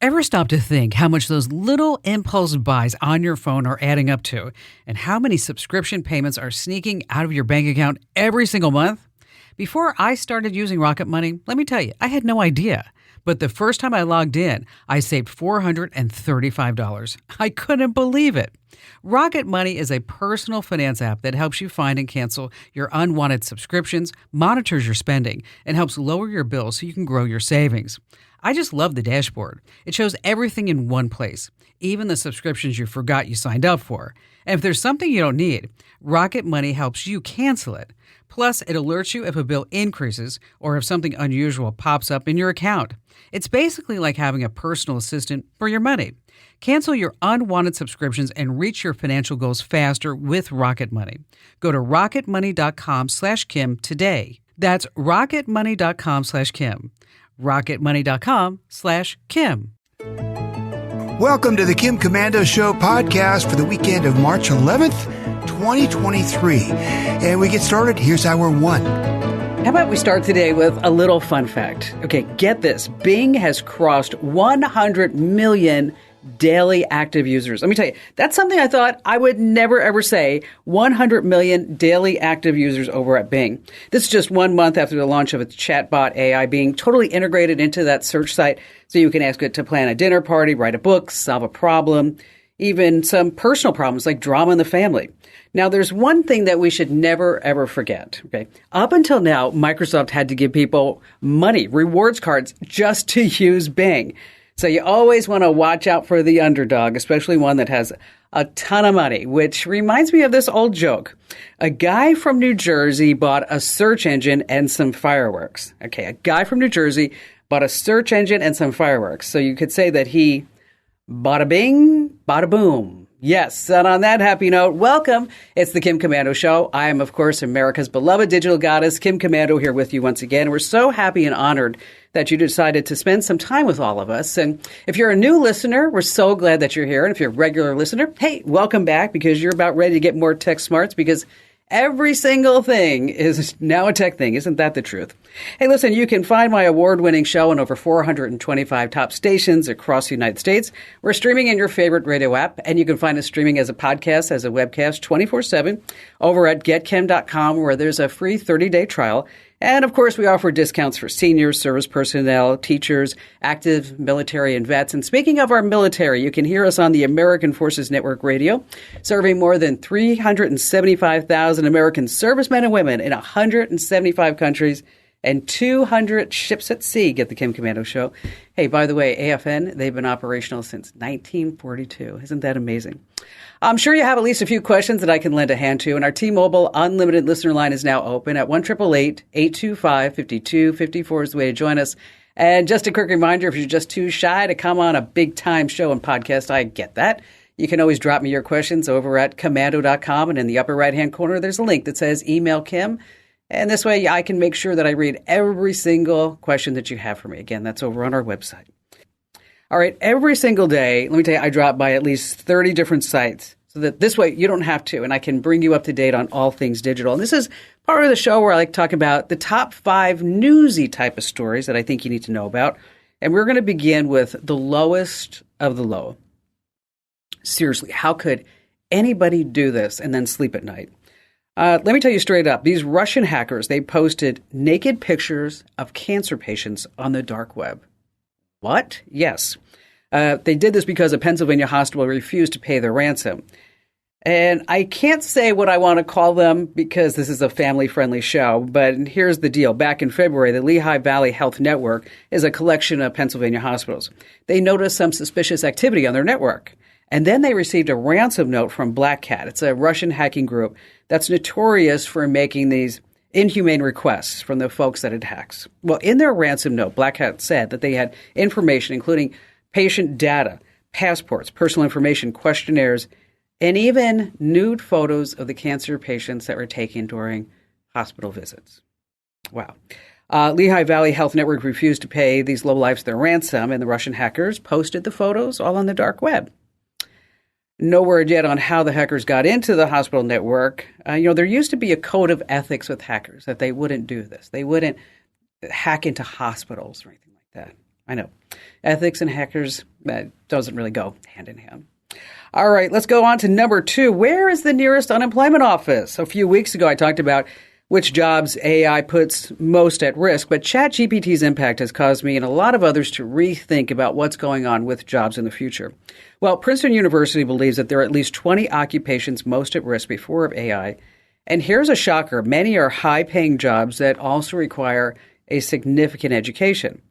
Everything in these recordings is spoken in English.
Ever stop to think how much those little impulse buys on your phone are adding up to, and how many subscription payments are sneaking out of your bank account every single month? Before I started using Rocket Money, let me tell you, I had no idea. But the first time I logged in, I saved $435. I couldn't believe it. Rocket Money is a personal finance app that helps you find and cancel your unwanted subscriptions, monitors your spending, and helps lower your bills so you can grow your savings. I just love the dashboard. It shows everything in one place, even the subscriptions you forgot you signed up for. And if there's something you don't need, Rocket Money helps you cancel it. Plus, it alerts you if a bill increases or if something unusual pops up in your account. It's basically like having a personal assistant for your money. Cancel your unwanted subscriptions and reach your financial goals faster with Rocket Money. Go to rocketmoney.com/Kim today. That's rocketmoney.com/Kim. rocketmoney.com/Kim. Welcome to the Kim Komando Show podcast for the weekend of March 11th, 2023. And we get started. Here's hour one. How about we start today with a little fun fact? Okay, get this. Bing has crossed 100 million daily active users. Let me tell you, that's something I thought I would never ever say. 100 million daily active users over at Bing. This is just 1 month after the launch of its chatbot AI being totally integrated into that search site, so you can ask it to plan a dinner party, write a book, solve a problem, even some personal problems like drama in the family. Now, there's one thing that we should never, ever forget. Okay, up until now, Microsoft had to give people money, rewards cards, just to use Bing. So you always want to watch out for the underdog, especially one that has a ton of money, which reminds me of this old joke. A guy from New Jersey bought a search engine and some fireworks. Okay, a guy from New Jersey bought a search engine and some fireworks. So you could say that he bada bing, bada boom. Yes, and on that happy note, welcome. It's the Kim Komando Show. I am, of course, America's beloved digital goddess, Kim Komando, here with you once again. We're so happy and honored that you decided to spend some time with all of us. And if you're a new listener, we're so glad that you're here. And if you're a regular listener, hey, welcome back, because you're about ready to get more tech smarts, because every single thing is now a tech thing. Isn't that the truth? Hey, listen, you can find my award-winning show on over 425 top stations across the United States. We're streaming in your favorite radio app, and you can find us streaming as a podcast, as a webcast 24/7 over at getkim.com, where there's a free 30-day trial. And, of course, we offer discounts for seniors, service personnel, teachers, active military and vets. And speaking of our military, you can hear us on the American Forces Network Radio, serving more than 375,000 American servicemen and women in 175 countries and 200 ships at sea. Get the Kim Komando Show. Hey, by the way, AFN, they've been operational since 1942. Isn't that amazing? I'm sure you have at least a few questions that I can lend a hand to, and our T-Mobile Unlimited listener line is now open at 1-888-825-5254 is the way to join us. And just a quick reminder, if you're just too shy to come on a big-time show and podcast, I get that. You can always drop me your questions over at komando.com, and in the upper right-hand corner, there's a link that says Email Kim. And this way, I can make sure that I read every single question that you have for me. Again, that's over on our website. All right, every single day, let me tell you, I drop by at least 30 different sites so that this way you don't have to, and I can bring you up to date on all things digital. And this is part of the show where I like to talk about the top 5 newsy type of stories that I think you need to know about. And we're going to begin with the lowest of the low. Seriously, how could anybody do this and then sleep at night? Let me tell you straight up, these Russian hackers, they posted naked pictures of cancer patients on the dark web. What? Yes. They did this because a Pennsylvania hospital refused to pay their ransom. And I can't say what I want to call them because this is a family-friendly show, but here's the deal. Back in February, the Lehigh Valley Health Network is a collection of Pennsylvania hospitals. They noticed some suspicious activity on their network. And then they received a ransom note from Black Cat. It's a Russian hacking group that's notorious for making these inhumane requests from the folks that it hacks. Well, in their ransom note, Black Hat said that they had information, including patient data, passports, personal information, questionnaires, and even nude photos of the cancer patients that were taken during hospital visits. Wow. Lehigh Valley Health Network refused to pay these lowlifes their ransom, and the Russian hackers posted the photos all on the dark web. No word yet on how the hackers got into the hospital network. There used to be a code of ethics with hackers that they wouldn't do this. They wouldn't hack into hospitals or anything like that. I know. Ethics and hackers, that doesn't really go hand in hand. All right, let's go on to number 2. Where is the nearest unemployment office? A few weeks ago, I talked about which jobs AI puts most at risk, but ChatGPT's impact has caused me and a lot of others to rethink about what's going on with jobs in the future. Well, Princeton University believes that there are at least 20 occupations most at risk before AI. And here's a shocker. Many are high-paying jobs that also require a significant education.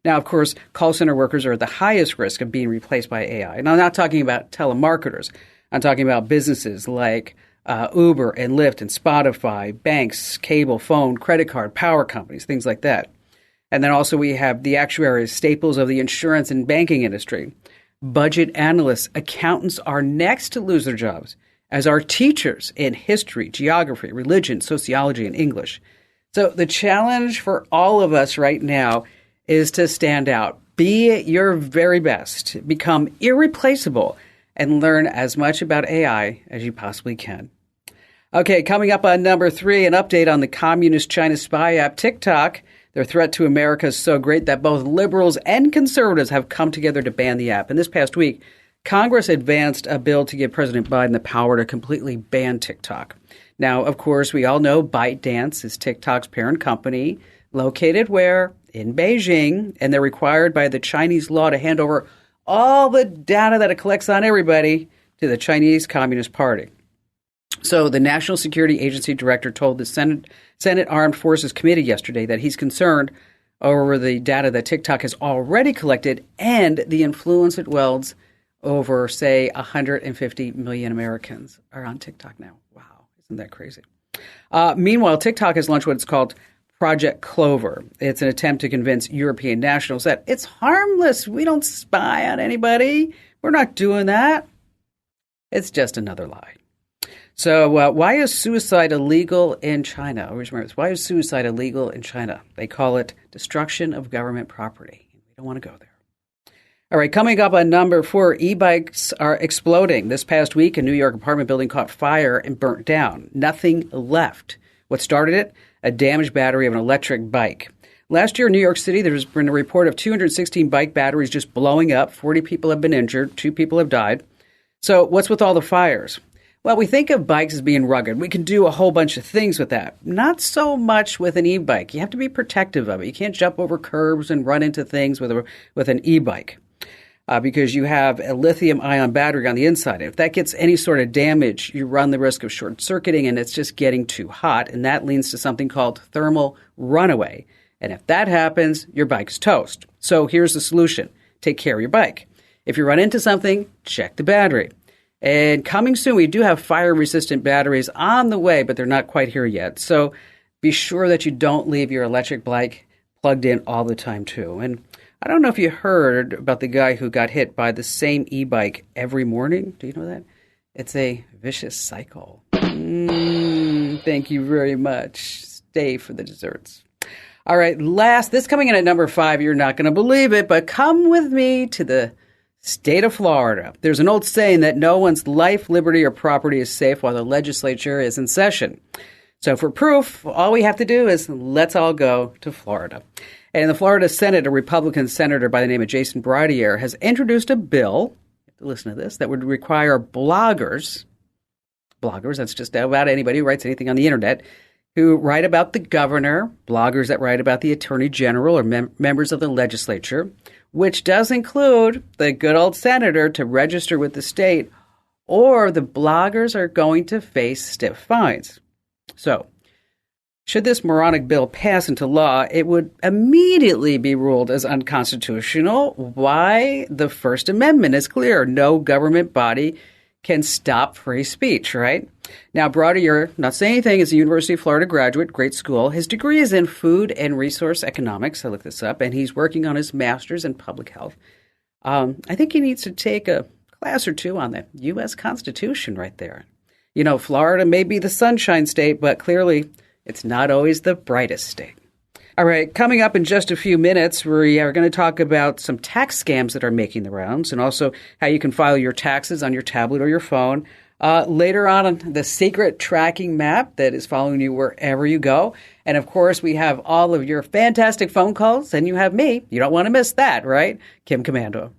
Now, of course, call center workers are at the highest risk of being replaced by AI. And I'm not talking about telemarketers. I'm talking about businesses like Uber and Lyft and Spotify, banks, cable, phone, credit card, power companies, things like that. And then also we have the actuaries, staples of the insurance and banking industry. Budget analysts, accountants are next to lose their jobs, as are teachers in history, geography, religion, sociology, and English. So the challenge for all of us right now is to stand out, be your very best, become irreplaceable, and learn as much about AI as you possibly can. Okay, coming up on number 3, an update on the communist China spy app TikTok. Their threat to America is so great that both liberals and conservatives have come together to ban the app. And this past week, Congress advanced a bill to give President Biden the power to completely ban TikTok. Now, of course, we all know ByteDance is TikTok's parent company, located where? In Beijing, and they're required by the Chinese law to hand over all the data that it collects on everybody to the Chinese Communist Party. So the National Security Agency director told the Senate Armed Forces Committee yesterday that he's concerned over the data that TikTok has already collected and the influence it wields over, say, 150 million Americans are on TikTok now. Wow, isn't that crazy? Meanwhile, TikTok has launched what it's called Project Clover. It's an attempt to convince European nationals that it's harmless. We don't spy on anybody. We're not doing that. It's just another lie. So why is suicide illegal in China? Always remember this. Why is suicide illegal in China? They call it destruction of government property. We don't want to go there. All right, coming up on number 4, e-bikes are exploding. This past week, a New York apartment building caught fire and burnt down. Nothing left. What started it? A damaged battery of an electric bike. Last year in New York City, there's been a report of 216 bike batteries just blowing up. 40 people have been injured. 2 people have died. So what's with all the fires? Well, we think of bikes as being rugged. We can do a whole bunch of things with that. Not so much with an e-bike. You have to be protective of it. You can't jump over curbs and run into things with an e-bike because you have a lithium-ion battery on the inside. If that gets any sort of damage, you run the risk of short-circuiting, and it's just getting too hot, and that leads to something called thermal runaway. And if that happens, your bike is toast. So here's the solution. Take care of your bike. If you run into something, check the battery. And coming soon, we do have fire-resistant batteries on the way, but they're not quite here yet. So be sure that you don't leave your electric bike plugged in all the time, too. And I don't know if you heard about the guy who got hit by the same e-bike every morning. Do you know that? It's a vicious cycle. Thank you very much. Stay for the desserts. All right, this coming in at number 5, you're not going to believe it, but come with me to the state of Florida. There's an old saying that no one's life, liberty, or property is safe while the legislature is in session. So for proof, all we have to do is let's all go to Florida. And in the Florida Senate, a Republican senator by the name of Jason Brodier has introduced a bill, listen to this, that would require bloggers, that's just about anybody who writes anything on the internet, who write about the governor, bloggers that write about the attorney general or members of the legislature, which does include the good old senator, to register with the state, or the bloggers are going to face stiff fines. So, should this moronic bill pass into law, it would immediately be ruled as unconstitutional. Why? The First Amendment is clear. No government body can stop free speech, right? Now, Brodier, not saying anything, is a University of Florida graduate, great school. His degree is in food and resource economics. I looked this up, and he's working on his master's in public health. I think he needs to take a class or 2 on the U.S. Constitution right there. You know, Florida may be the sunshine state, but clearly it's not always the brightest state. All right, coming up in just a few minutes, we are going to talk about some tax scams that are making the rounds and also how you can file your taxes on your tablet or your phone. Later on, the secret tracking map that is following you wherever you go. And of course, we have all of your fantastic phone calls, and you have me. You don't want to miss that, right? Kim Komando.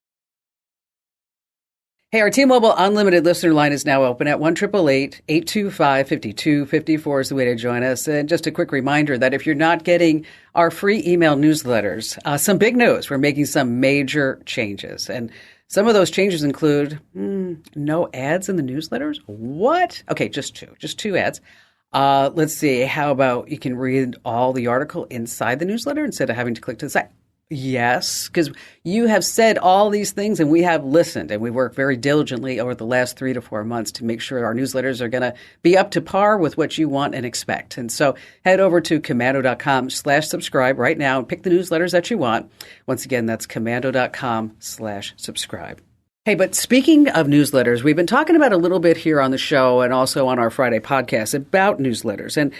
Hey, our T-Mobile Unlimited listener line is now open at 1-888-825-5254 is the way to join us. And just a quick reminder that if you're not getting our free email newsletters, some big news. We're making some major changes. And some of those changes include no ads in the newsletters. What? Okay, just two ads. Let's see. How about you can read all the article inside the newsletter instead of having to click to the side? Yes, because you have said all these things and we have listened, and we worked very diligently over the last 3 to 4 months to make sure our newsletters are going to be up to par with what you want and expect. And so head over to komando.com/subscribe right now and pick the newsletters that you want. Once again, that's komando.com/subscribe. Hey, but speaking of newsletters, we've been talking about a little bit here on the show and also on our Friday podcast about newsletters. And,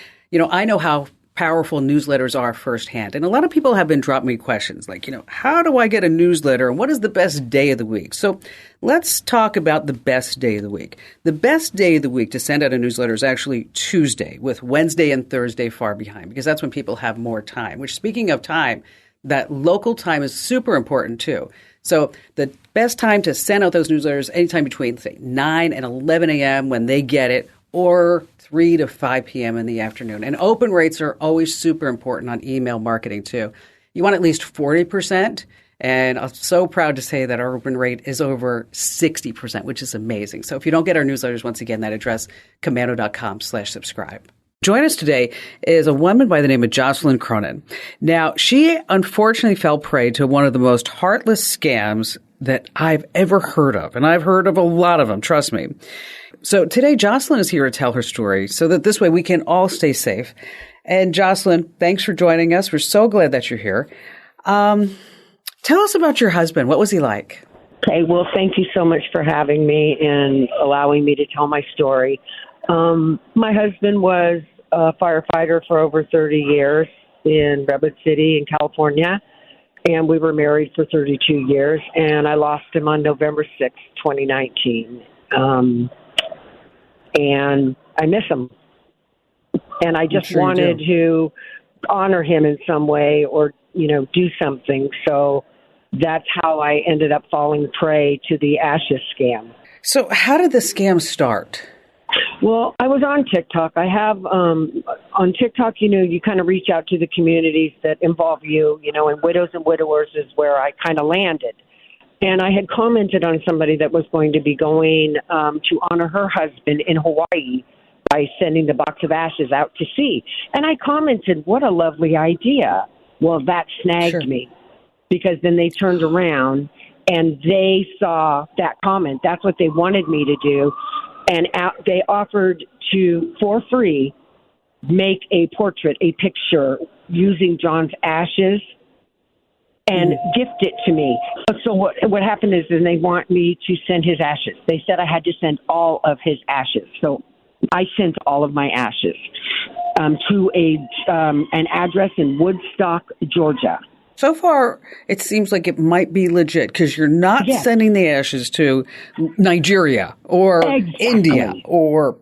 I know how powerful newsletters are firsthand. And a lot of people have been dropping me questions like, how do I get a newsletter and what is the best day of the week? So let's talk about the best day of the week. The best day of the week to send out a newsletter is actually Tuesday, with Wednesday and Thursday far behind, because that's when people have more time, which, speaking of time, that local time is super important too. So the best time to send out those newsletters anytime between, say, 9 and 11 a.m. when they get it, or 3 to 5 p.m. in the afternoon. And open rates are always super important on email marketing too. You want at least 40%. And I'm so proud to say that our open rate is over 60%, which is amazing. So if you don't get our newsletters, once again, that address, komando.com/subscribe. Join us today is a woman by the name of Jocelyn Cronin. Now, she unfortunately fell prey to one of the most heartless scams that I've ever heard of. And I've heard of a lot of them, trust me. So today, Jocelyn is here to tell her story so that this way we can all stay safe. And Jocelyn, thanks for joining us. We're so glad that you're here. Tell us about your husband. What was he like? Okay, well, thank you so much for having me and allowing me to tell my story. My husband was a firefighter for over 30 years in Redwood City in California, and we were married for 32 years, and I lost him on November 6th, 2019. And I miss him. And I just wanted to honor him in some way or, do something. So that's how I ended up falling prey to the Ashes scam. So how did the scam start? Well, I was on TikTok. I have, on TikTok, you kind of reach out to the communities that involve you, and widows and widowers is where I kind of landed. And I had commented on somebody that was going to be going to honor her husband in Hawaii by sending the box of ashes out to sea. And I commented, what a lovely idea. Well, that snagged me, because then they turned around and they saw that comment. That's what they wanted me to do. And they offered to, for free, make a portrait, a picture using John's ashes and gift it to me. So what happened is they want me to send his ashes. They said I had to send all of his ashes. So I sent all of my ashes to an address in Woodstock, Georgia. So far, it seems like it might be legit because you're not sending the ashes to Nigeria or India or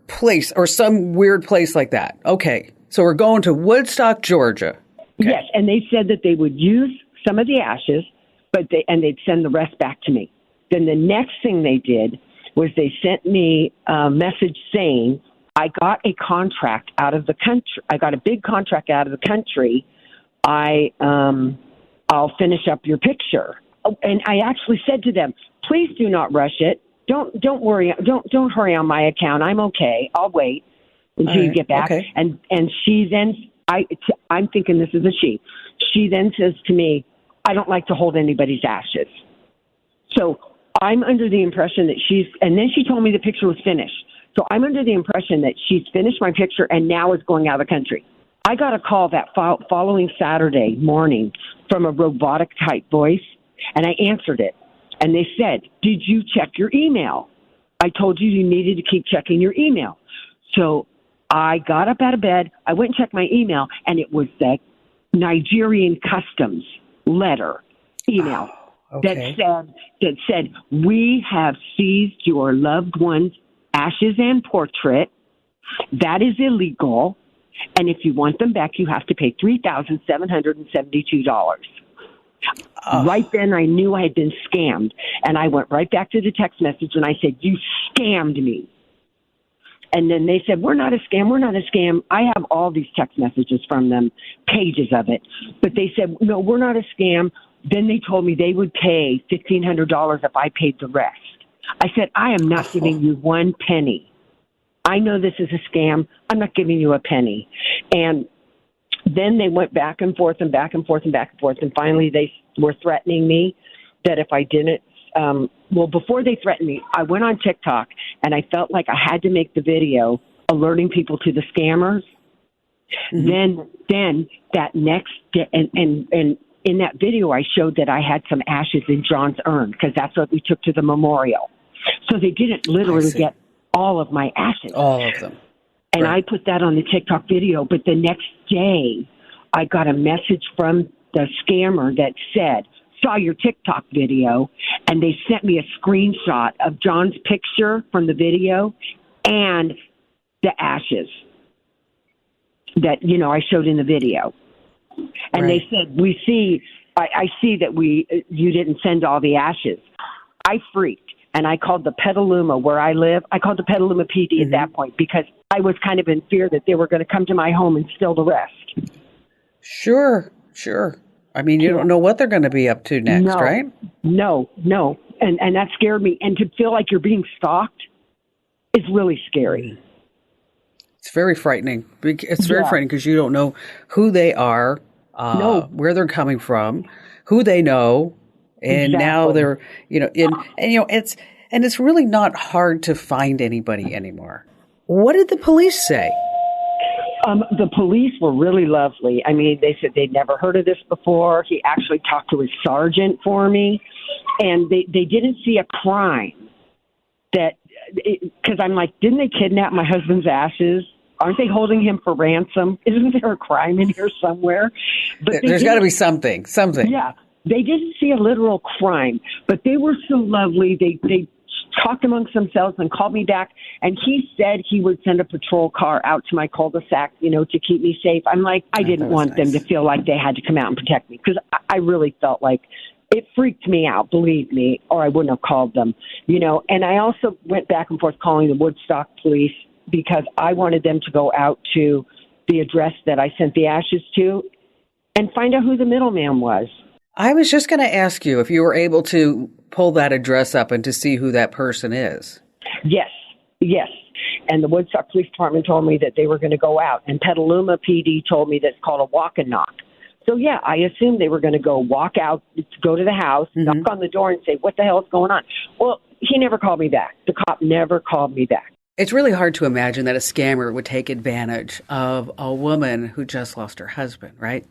some weird place like that. Okay, so we're going to Woodstock, Georgia. Okay. Yes, and they said that they would use some of the ashes, and they'd send the rest back to me. Then the next thing they did was they sent me a message saying, I got a contract out of the country. I got a big contract out of the country. I'll finish up your picture. And I actually said to them, please do not rush it. Don't worry. Don't hurry on my account. I'm okay. I'll wait until you get back. Okay. And she then, I'm thinking this is a she. She then says to me, I don't like to hold anybody's ashes. So I'm under the impression that and then she told me the picture was finished. So I'm under the impression that she's finished my picture and now is going out of the country. I got a call that following Saturday morning from a robotic type voice, and I answered it. And they said, did you check your email? I told you needed to keep checking your email. So I got up out of bed, I went and checked my email, and it was the Nigerian Customs email that said, we have seized your loved one's ashes and portrait. That is illegal. And if you want them back, you have to pay $3,772. Right then, I knew I had been scammed. And I went right back to the text message and I said, you scammed me. And then they said, we're not a scam. We're not a scam. I have all these text messages from them, pages of it. But they said, no, we're not a scam. Then they told me they would pay $1,500 if I paid the rest. I said, I am not giving you one penny. I know this is a scam. I'm not giving you a penny. And then they went back and forth and back and forth and back and forth. And finally, they were threatening me that if I didn't, before they threatened me, I went on TikTok and I felt like I had to make the video alerting people to the scammers. Mm-hmm. Then that next day, and in that video, I showed that I had some ashes in John's urn because that's what we took to the memorial. So they didn't literally get all of my ashes. All of them. And I put that on the TikTok video. But the next day, I got a message from the scammer that said, saw your TikTok video, and they sent me a screenshot of John's picture from the video and the ashes that, I showed in the video. And they said, I see that you didn't send all the ashes. I freaked. And I called the Petaluma where I live. I called the Petaluma PD at that point because I was kind of in fear that they were going to come to my home and steal the rest. Sure. I mean, you don't know what they're going to be up to next, right? No. And that scared me. And to feel like you're being stalked is really scary. It's very frightening. It's very frightening because you don't know who they are, where they're coming from, who they know. And now they're, it's really not hard to find anybody anymore. What did the police say? The police were really lovely. I mean, they said they'd never heard of this before. He actually talked to his sergeant for me, and they didn't see a crime because I'm like, didn't they kidnap my husband's ashes? Aren't they holding him for ransom? Isn't there a crime in here somewhere? But there's got to be something. Yeah. They didn't see a literal crime, but they were so lovely. They talked amongst themselves and called me back, and he said he would send a patrol car out to my cul-de-sac, to keep me safe. I'm like, I didn't want them to feel like they had to come out and protect me because I really felt like it freaked me out, believe me, or I wouldn't have called them, And I also went back and forth calling the Woodstock police because I wanted them to go out to the address that I sent the ashes to and find out who the middleman was. I was just going to ask you if you were able to pull that address up and to see who that person is. Yes. And the Woodstock Police Department told me that they were going to go out. And Petaluma PD told me that's called a walk and knock. So, I assumed they were going to go walk out, go to the house, knock on the door and say, what the hell is going on? Well, he never called me back. The cop never called me back. It's really hard to imagine that a scammer would take advantage of a woman who just lost her husband, right?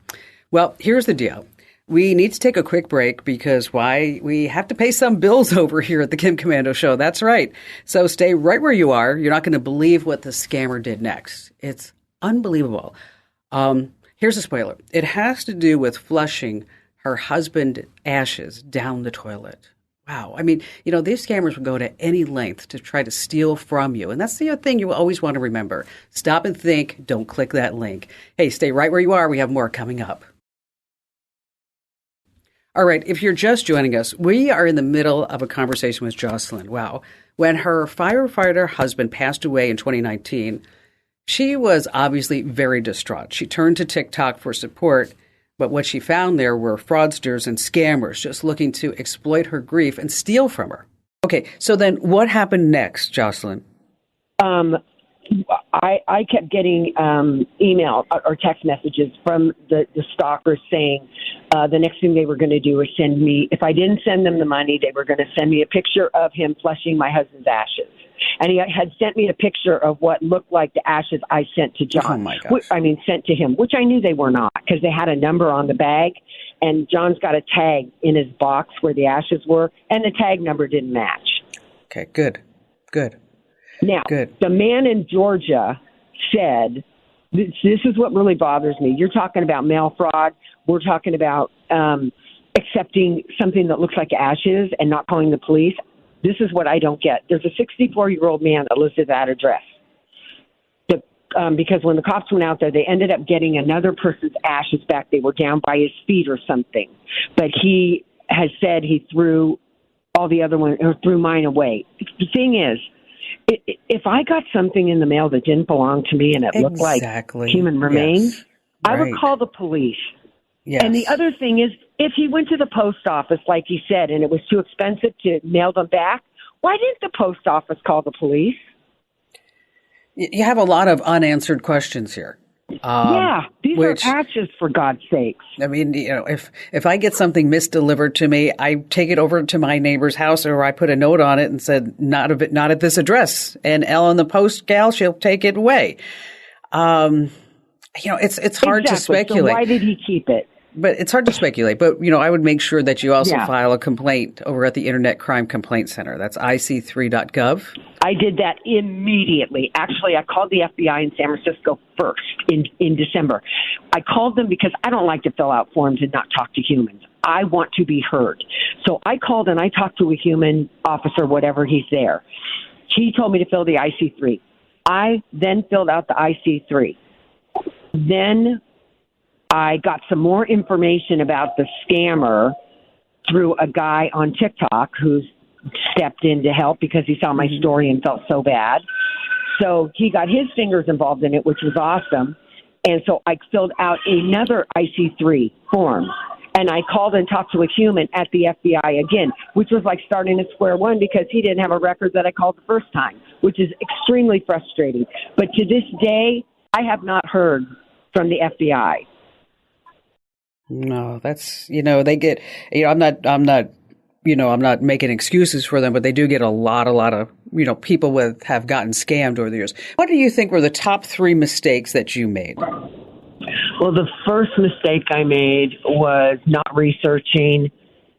Well, here's the deal. We need to take a quick break because we have to pay some bills over here at the Kim Komando Show. That's right. So stay right where you are. You're not going to believe what the scammer did next. It's unbelievable. Here's a spoiler. It has to do with flushing her husband's ashes down the toilet. Wow. I mean, these scammers will go to any length to try to steal from you. And that's the other thing you always want to remember. Stop and think. Don't click that link. Hey, stay right where you are. We have more coming up. All right, if you're just joining us, we are in the middle of a conversation with Jocelyn. Wow. When her firefighter husband passed away in 2019, she was obviously very distraught. She turned to TikTok for support, but what she found there were fraudsters and scammers just looking to exploit her grief and steal from her. Okay, so then what happened next, Jocelyn? I kept getting email or text messages from the stalkers saying the next thing they were going to do was send me, if I didn't send them the money, they were going to send me a picture of him flushing my husband's ashes. And he had sent me a picture of what looked like the ashes I sent to John. Oh, my gosh. Sent to him, which I knew they were not because they had a number on the bag. And John's got a tag in his box where the ashes were, and the tag number didn't match. Okay, good. Now, the man in Georgia said, this is what really bothers me. You're talking about mail fraud. We're talking about accepting something that looks like ashes and not calling the police. This is what I don't get. There's a 64-year-old man that lives at that address. Because when the cops went out there, they ended up getting another person's ashes back. They were down by his feet or something. But he has said he threw all the other ones, or threw mine away. The thing is, if I got something in the mail that didn't belong to me and it looked like human remains, yes. I would call the police. Yes. And the other thing is, if he went to the post office, like he said, and it was too expensive to mail them back, why didn't the post office call the police? You have a lot of unanswered questions here. These are ashes, for God's sakes. I mean, if I get something misdelivered to me, I take it over to my neighbor's house, or I put a note on it and said, not at this address. And Ellen, the post gal, she'll take it away. It's hard to speculate. So why did he keep it? But it's hard to speculate. But, I would make sure that you also file a complaint over at the Internet Crime Complaint Center. That's ic3.gov. I did that immediately. Actually, I called the FBI in San Francisco first in December. I called them because I don't like to fill out forms and not talk to humans. I want to be heard. So I called and I talked to a human officer, whatever he's there. He told me to fill the IC3. I then filled out the IC3. Then I got some more information about the scammer through a guy on TikTok who's stepped in to help because he saw my story and felt so bad. So he got his fingers involved in it, which was awesome. And so I filled out another IC3 form. And I called and talked to a human at the FBI again, which was like starting at square one because he didn't have a record that I called the first time, which is extremely frustrating. But to this day, I have not heard from the FBI. No, that's, they get, I'm not making excuses for them, but they do get a lot of, people have gotten scammed over the years. What do you think were the top 3 mistakes that you made? Well, the first mistake I made was not researching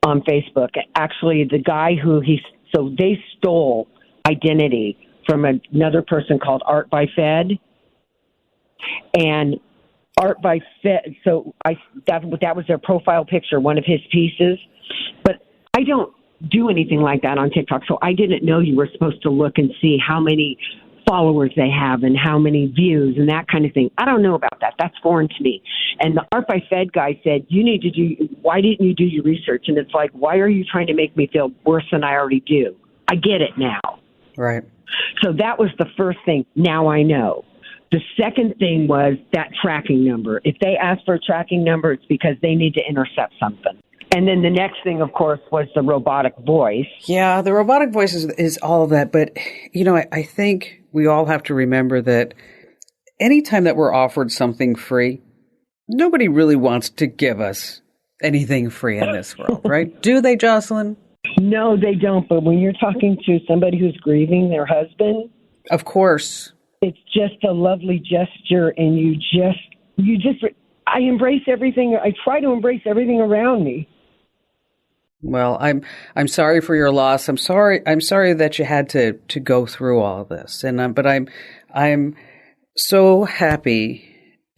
on Facebook. Actually, the guy they stole identity from another person called Art by Fed. And Art by Fed, so that was their profile picture, one of his pieces. But I don't do anything like that on TikTok, so I didn't know you were supposed to look and see how many followers they have and how many views and that kind of thing. I don't know about that. That's foreign to me. And the Art by Fed guy said, why didn't you do your research? And it's like, why are you trying to make me feel worse than I already do? I get it now. Right. So that was the first thing. Now I know. The second thing was that tracking number. If they ask for a tracking number, it's because they need to intercept something. And then the next thing, of course, was the robotic voice. Yeah, the robotic voice is all of that. But, I think we all have to remember that anytime that we're offered something free, nobody really wants to give us anything free in this world, right? Do they, Jocelyn? No, they don't. But when you're talking to somebody who's grieving their husband, of course, it's just a lovely gesture, and I embrace everything. I try to embrace everything around me. Well, I'm sorry for your loss. I'm sorry that you had to go through all of this. And but I'm so happy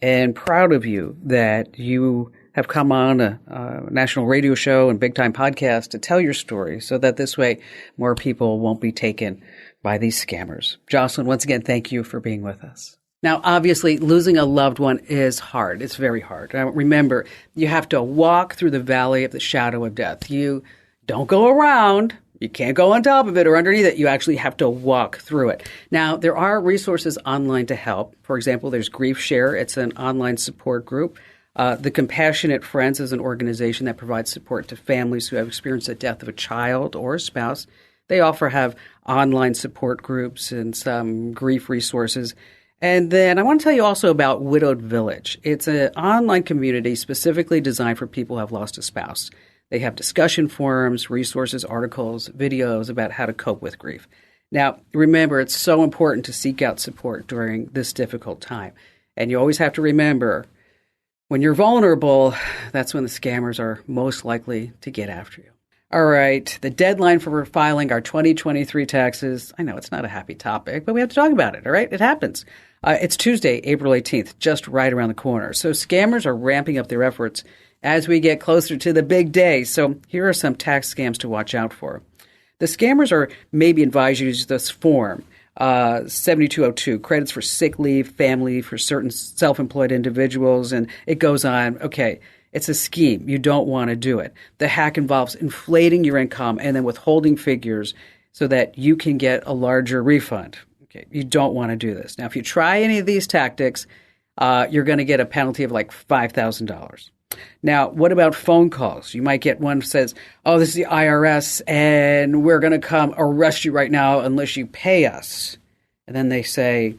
and proud of you that you have come on a national radio show and big time podcast to tell your story, so that this way more people won't be taken by these scammers. Jocelyn, once again, thank you for being with us. Now, obviously, losing a loved one is hard. It's very hard. Now, remember, you have to walk through the valley of the shadow of death. You don't go around. You can't go on top of it or underneath it. You actually have to walk through it. Now, there are resources online to help. For example, there's Grief Share. It's an online support group. The Compassionate Friends is an organization that provides support to families who have experienced the death of a child or a spouse. They also have online support groups and some grief resources. And then I want to tell you also about Widowed Village. It's an online community specifically designed for people who have lost a spouse. They have discussion forums, resources, articles, videos about how to cope with grief. Now, remember, it's so important to seek out support during this difficult time. And you always have to remember, when you're vulnerable, that's when the scammers are most likely to get after you. All right, the deadline for filing our 2023 taxes, I know it's not a happy topic, but we have to talk about it, all right? It happens. It's Tuesday, April 18th, just right around the corner. So scammers are ramping up their efforts as we get closer to the big day. So here are some tax scams to watch out for. The scammers are maybe advise you to use this form, 7202, credits for sick leave, family, for certain self-employed individuals, and it goes on. Okay, it's a scheme. You don't want to do it. The hack involves inflating your income and then withholding figures so that you can get a larger refund. Okay, you don't want to do this. Now, if you try any of these tactics, you're going to get a penalty of like $5,000. Now, what about phone calls? You might get one that says, oh, this is the IRS, and we're going to come arrest you right now unless you pay us. And then they say,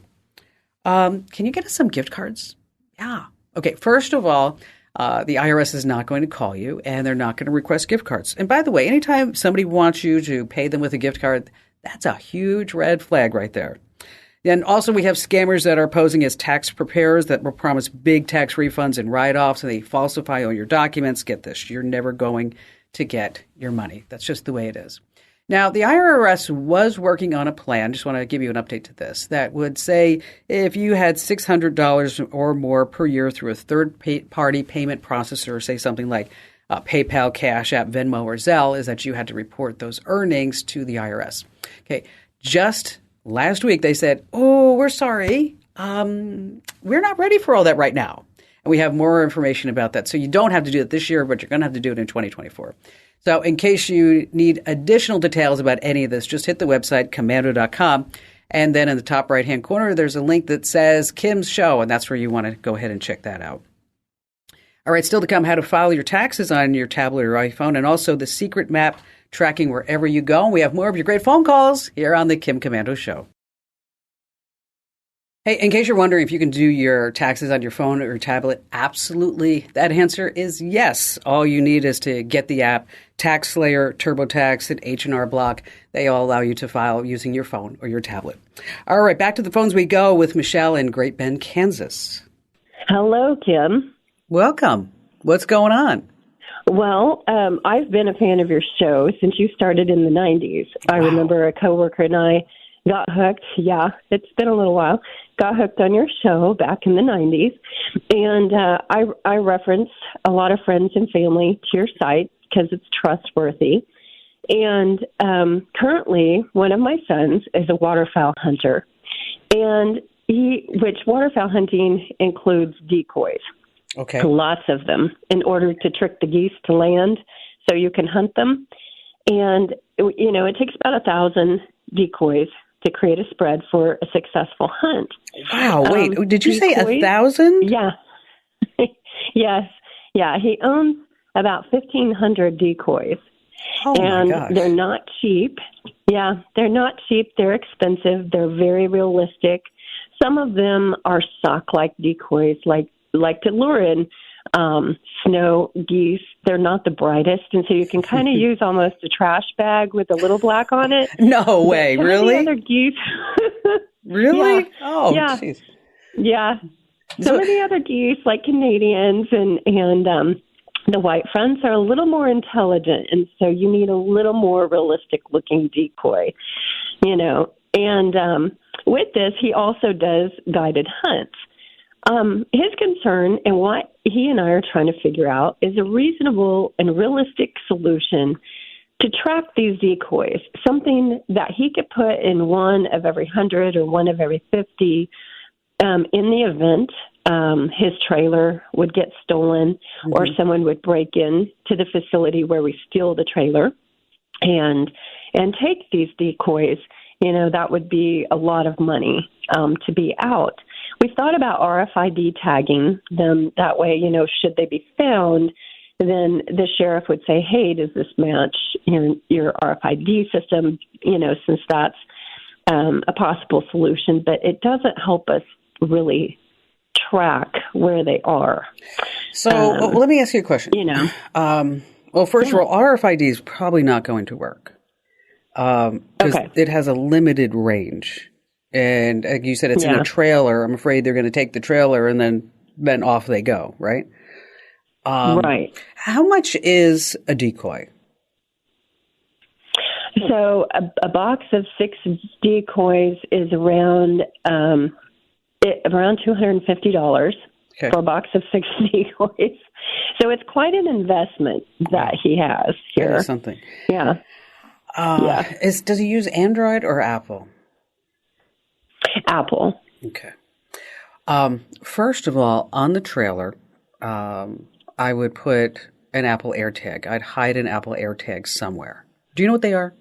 can you get us some gift cards? Yeah. Okay, first of all, the IRS is not going to call you, and they're not going to request gift cards. And by the way, anytime somebody wants you to pay them with a gift card, that's a huge red flag right there. And also we have scammers that are posing as tax preparers that will promise big tax refunds and write-offs, and they falsify all your documents. Get this, you're never going to get your money. That's just the way it is. Now, the IRS was working on a plan, just want to give you an update to this, that would say if you had $600 or more per year through a third-party payment processor, say something like PayPal, Cash App, Venmo, or Zelle, is that you had to report those earnings to the IRS. Okay, just last week, they said, oh, we're sorry. We're not ready for all that right now. And we have more information about that. So you don't have to do it this year, but you're going to have to do it in 2024. So in case you need additional details about any of this, just hit the website, komando.com. And then in the top right-hand corner, there's a link that says Kim's Show, and that's where you want to go ahead and check that out. All right, still to come, how to file your taxes on your tablet or iPhone, and also the secret map tracking wherever you go. And we have more of your great phone calls here on the Kim Komando Show. Hey, in case you're wondering if you can do your taxes on your phone or your tablet, absolutely. That answer is yes. All you need is to get the app, TaxSlayer, TurboTax, and H&R Block. They all allow you to file using your phone or your tablet. All right, back to the phones we go with Michelle in Great Bend, Kansas. Hello, Kim. Welcome. What's going on? Well, I've been a fan of your show since you started in the 90s. I remember a coworker and I got hooked. Yeah, it's been a little while. Got hooked on your show back in the 90s. And I reference a lot of friends and family to your site because it's trustworthy. And currently, one of my sons is a waterfowl hunter, and which waterfowl hunting includes decoys. Okay. Lots of them in order to trick the geese to land so you can hunt them. And, you know, it takes about 1,000 decoys to create a spread for a successful hunt. Wow. Wait, did you decoys, say 1,000? Yeah. Yes. Yeah. He owns about 1,500 decoys. Oh, and my gosh. They're not cheap. Yeah, they're not cheap. They're expensive. They're very realistic. Some of them are sock-like decoys, like to lure in snow geese. They're not the brightest, and so you can kind of use almost a trash bag with a little black on it. No way, really? Other geese. Really? Yeah. Oh, yeah. jeez. Yeah. Some of the other geese, like Canadians and the white fronts, are a little more intelligent, and so you need a little more realistic-looking decoy, you know. And with this, he also does guided hunts. His concern and what he and I are trying to figure out is a reasonable and realistic solution to track these decoys, something that he could put in one of every 100 or one of every 50 in the event his trailer would get stolen or someone would break in to the facility where we steal the trailer and take these decoys. You know, that would be a lot of money to be out. We've thought about RFID tagging them that way, you know, should they be found, then the sheriff would say, hey, does this match your RFID system, you know, since that's a possible solution. But it doesn't help us really track where they are. So let me ask you a question. You know. Well, first of all, RFID is probably not going to work because it has a limited range. And you said it's in a trailer. I'm afraid they're going to take the trailer and then off they go, right? Right. How much is a decoy? So a box of 6 decoys is around $250 for a box of 6 decoys. So it's quite an investment that he has here. That is something. Yeah. Does he use Android or Apple? Apple. Okay. First of all, on the trailer, I would put an Apple AirTag. I'd hide an Apple AirTag somewhere. Do you know what they are?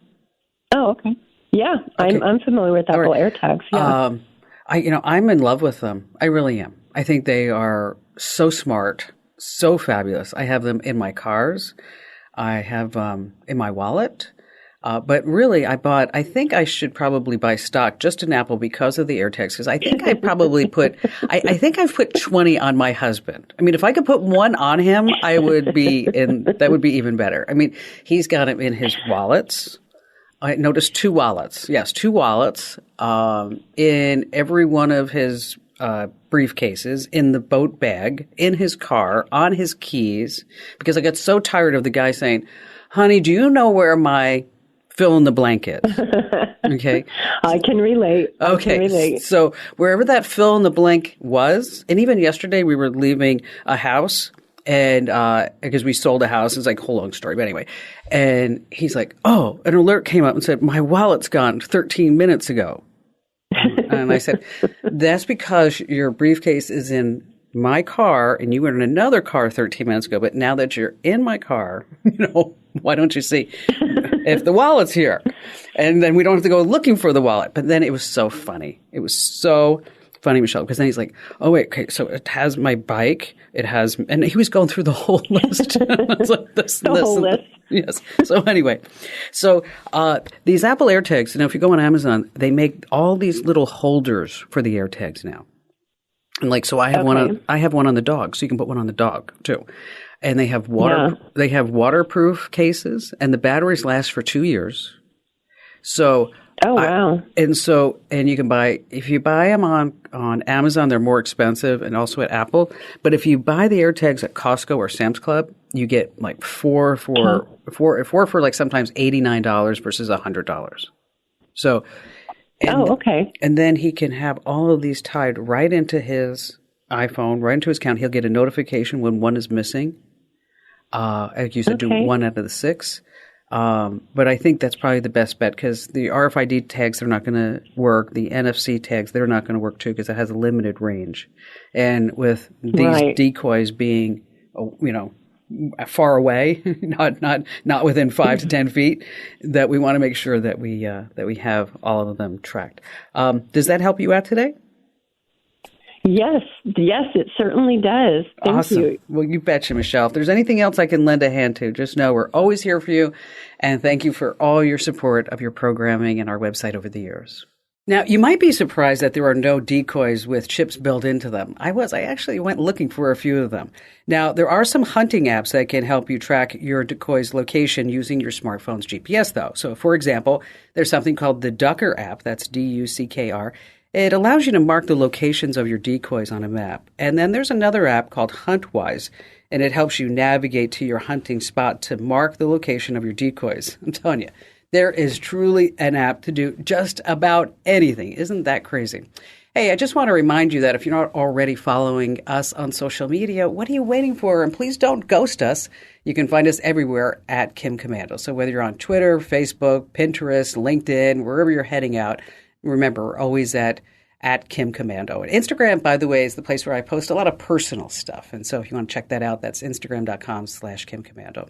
Oh, okay. Yeah, Okay. I'm familiar with Apple All right. AirTags. Yeah. I'm in love with them. I really am. I think they are so smart, so fabulous. I have them in my cars. I have in my wallet. But really, I think I should probably buy stock just in Apple because of the AirTags. Because I think I probably I think I've put 20 on my husband. I mean, if I could put one on him, that would be even better. I mean, he's got them in his wallets. I noticed 2 wallets. Yes, 2 wallets in every one of his briefcases, in the boat bag, in his car, on his keys, because I got so tired of the guy saying, honey, do you know where my fill in the blank is? Okay. I can relate. Okay. So wherever that fill in the blank was, and even yesterday we were leaving a house and because we sold a house, it's like a whole long story, but anyway. And he's like, oh, an alert came up and said, my wallet's gone 13 minutes ago. And I said, that's because your briefcase is in my car and you were in another car 13 minutes ago. But now that you're in my car, why don't you see if the wallet's here? And then we don't have to go looking for the wallet. But then it was so funny. It was so funny, Michelle, because then he's like, oh, wait, okay, so it has my bike. It has, and he was going through the whole list. I was like, the whole list. Yes. So anyway, these Apple AirTags, if you go on Amazon, they make all these little holders for the AirTags now. And so I have one on the dog, so you can put one on the dog too. And they have they have waterproof cases, and the batteries last for 2 years. So wow. And you can buy, if you buy them on Amazon, they're more expensive, and also at Apple. But if you buy the AirTags at Costco or Sam's Club, you get like four for like sometimes $89 versus $100. So. Okay. And then he can have all of these tied right into his iPhone, right into his account. He'll get a notification when one is missing. Like you said, do 1 out of the 6. But I think that's probably the best bet because the RFID tags, they're not going to work. The NFC tags, they're not going to work too because it has a limited range. And with these decoys being, far away, not within 5 to 10 feet, that we want to make sure that we have all of them tracked. Does that help you out today? Yes, it certainly does. Thank you. Well, you betcha, Michelle. If there's anything else I can lend a hand to, just know we're always here for you. And thank you for all your support of your programming and our website over the years. Now, you might be surprised that there are no decoys with chips built into them. I actually went looking for a few of them. Now, there are some hunting apps that can help you track your decoy's location using your smartphone's GPS, though. So, for example, there's something called the Ducker app. That's DUCKR. It allows you to mark the locations of your decoys on a map. And then there's another app called HuntWise, and it helps you navigate to your hunting spot to mark the location of your decoys. I'm telling you. There is truly an app to do just about anything. Isn't that crazy? Hey, I just want to remind you that if you're not already following us on social media, what are you waiting for? And please don't ghost us. You can find us everywhere at Kim Komando. So whether you're on Twitter, Facebook, Pinterest, LinkedIn, wherever you're heading out, remember, we're always at Kim Komando. And Instagram, by the way, is the place where I post a lot of personal stuff. And so if you want to check that out, that's Instagram.com/Kim Komando.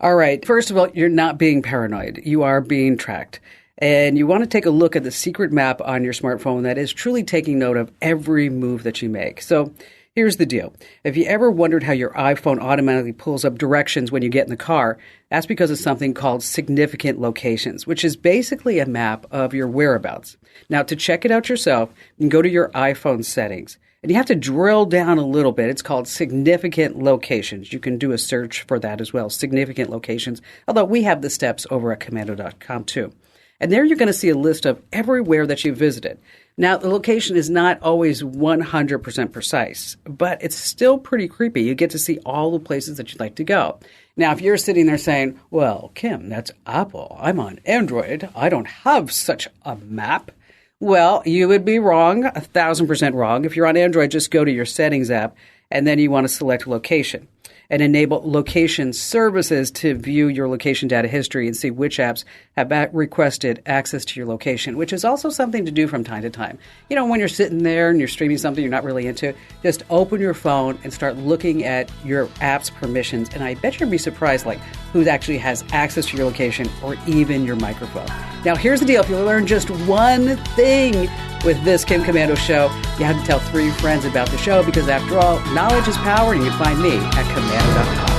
All right. First of all, you're not being paranoid. You are being tracked. And you want to take a look at the secret map on your smartphone that is truly taking note of every move that you make. So here's the deal. If you ever wondered how your iPhone automatically pulls up directions when you get in the car, that's because of something called significant locations, which is basically a map of your whereabouts. Now, to check it out yourself, you can go to your iPhone settings. And you have to drill down a little bit. It's called significant locations. You can do a search for that as well, significant locations, although we have the steps over at Komando.com too. And there you're going to see a list of everywhere that you visited. Now, the location is not always 100% precise, but it's still pretty creepy. You get to see all the places that you'd like to go. Now, if you're sitting there saying, well, Kim, that's Apple. I'm on Android. I don't have such a map. Well, you would be wrong, 1,000% wrong. If you're on Android, just go to your settings app, and then you want to select location. and enable location services to view your location data history and see which apps have requested access to your location, which is also something to do from time to time. You know, when you're sitting there and you're streaming something you're not really into, just open your phone and start looking at your app's permissions, and I bet you'll be surprised like who actually has access to your location or even your microphone. Now, here's the deal. If you learn just one thing with this Kim Komando show, you have to tell 3 friends about the show because, after all, knowledge is power, and you can find me at Komando.com.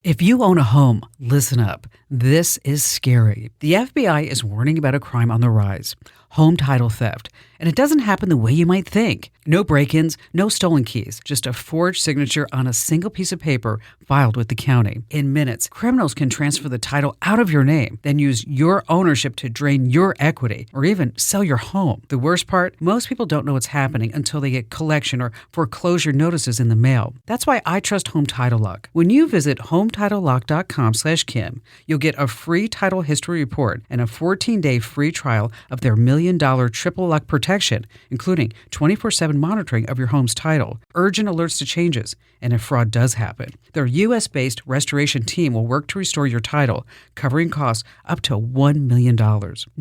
If you own a home, listen up. This is scary. The FBI is warning about a crime on the rise, home title theft. And it doesn't happen the way you might think. No break-ins, no stolen keys, just a forged signature on a single piece of paper filed with the county. In minutes, criminals can transfer the title out of your name, then use your ownership to drain your equity or even sell your home. The worst part, most people don't know what's happening until they get collection or foreclosure notices in the mail. That's why I trust Home Title Lock. When you visit HometitleLock.com/Kim, you'll get a free title history report and a 14-day free trial of their $1 million triple lock protection, including 24/7 monitoring of your home's title, urgent alerts to changes, and if fraud does happen. Their U.S.-based restoration team will work to restore your title, covering costs up to $1 million.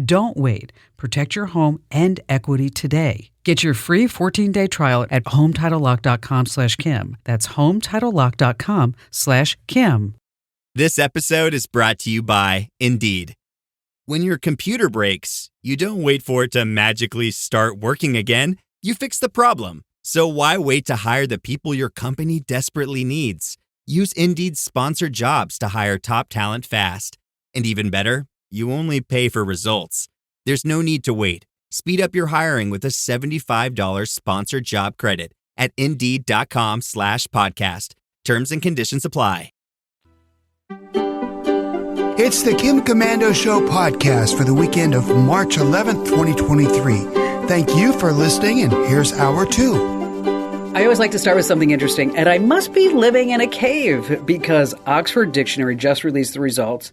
Don't wait. Protect your home and equity today. Get your free 14-day trial at HometitleLock.com/Kim. That's HometitleLock.com/Kim. This episode is brought to you by Indeed. When your computer breaks, you don't wait for it to magically start working again. You fix the problem. So why wait to hire the people your company desperately needs? Use Indeed's sponsored jobs to hire top talent fast. And even better, you only pay for results. There's no need to wait. Speed up your hiring with a $75 sponsored job credit at Indeed.com/podcast. Terms and conditions apply. It's the Kim Komando Show podcast for the weekend of March 11th, 2023. Thank you for listening, and here's hour 2. I always like to start with something interesting, and I must be living in a cave because Oxford Dictionary just released the results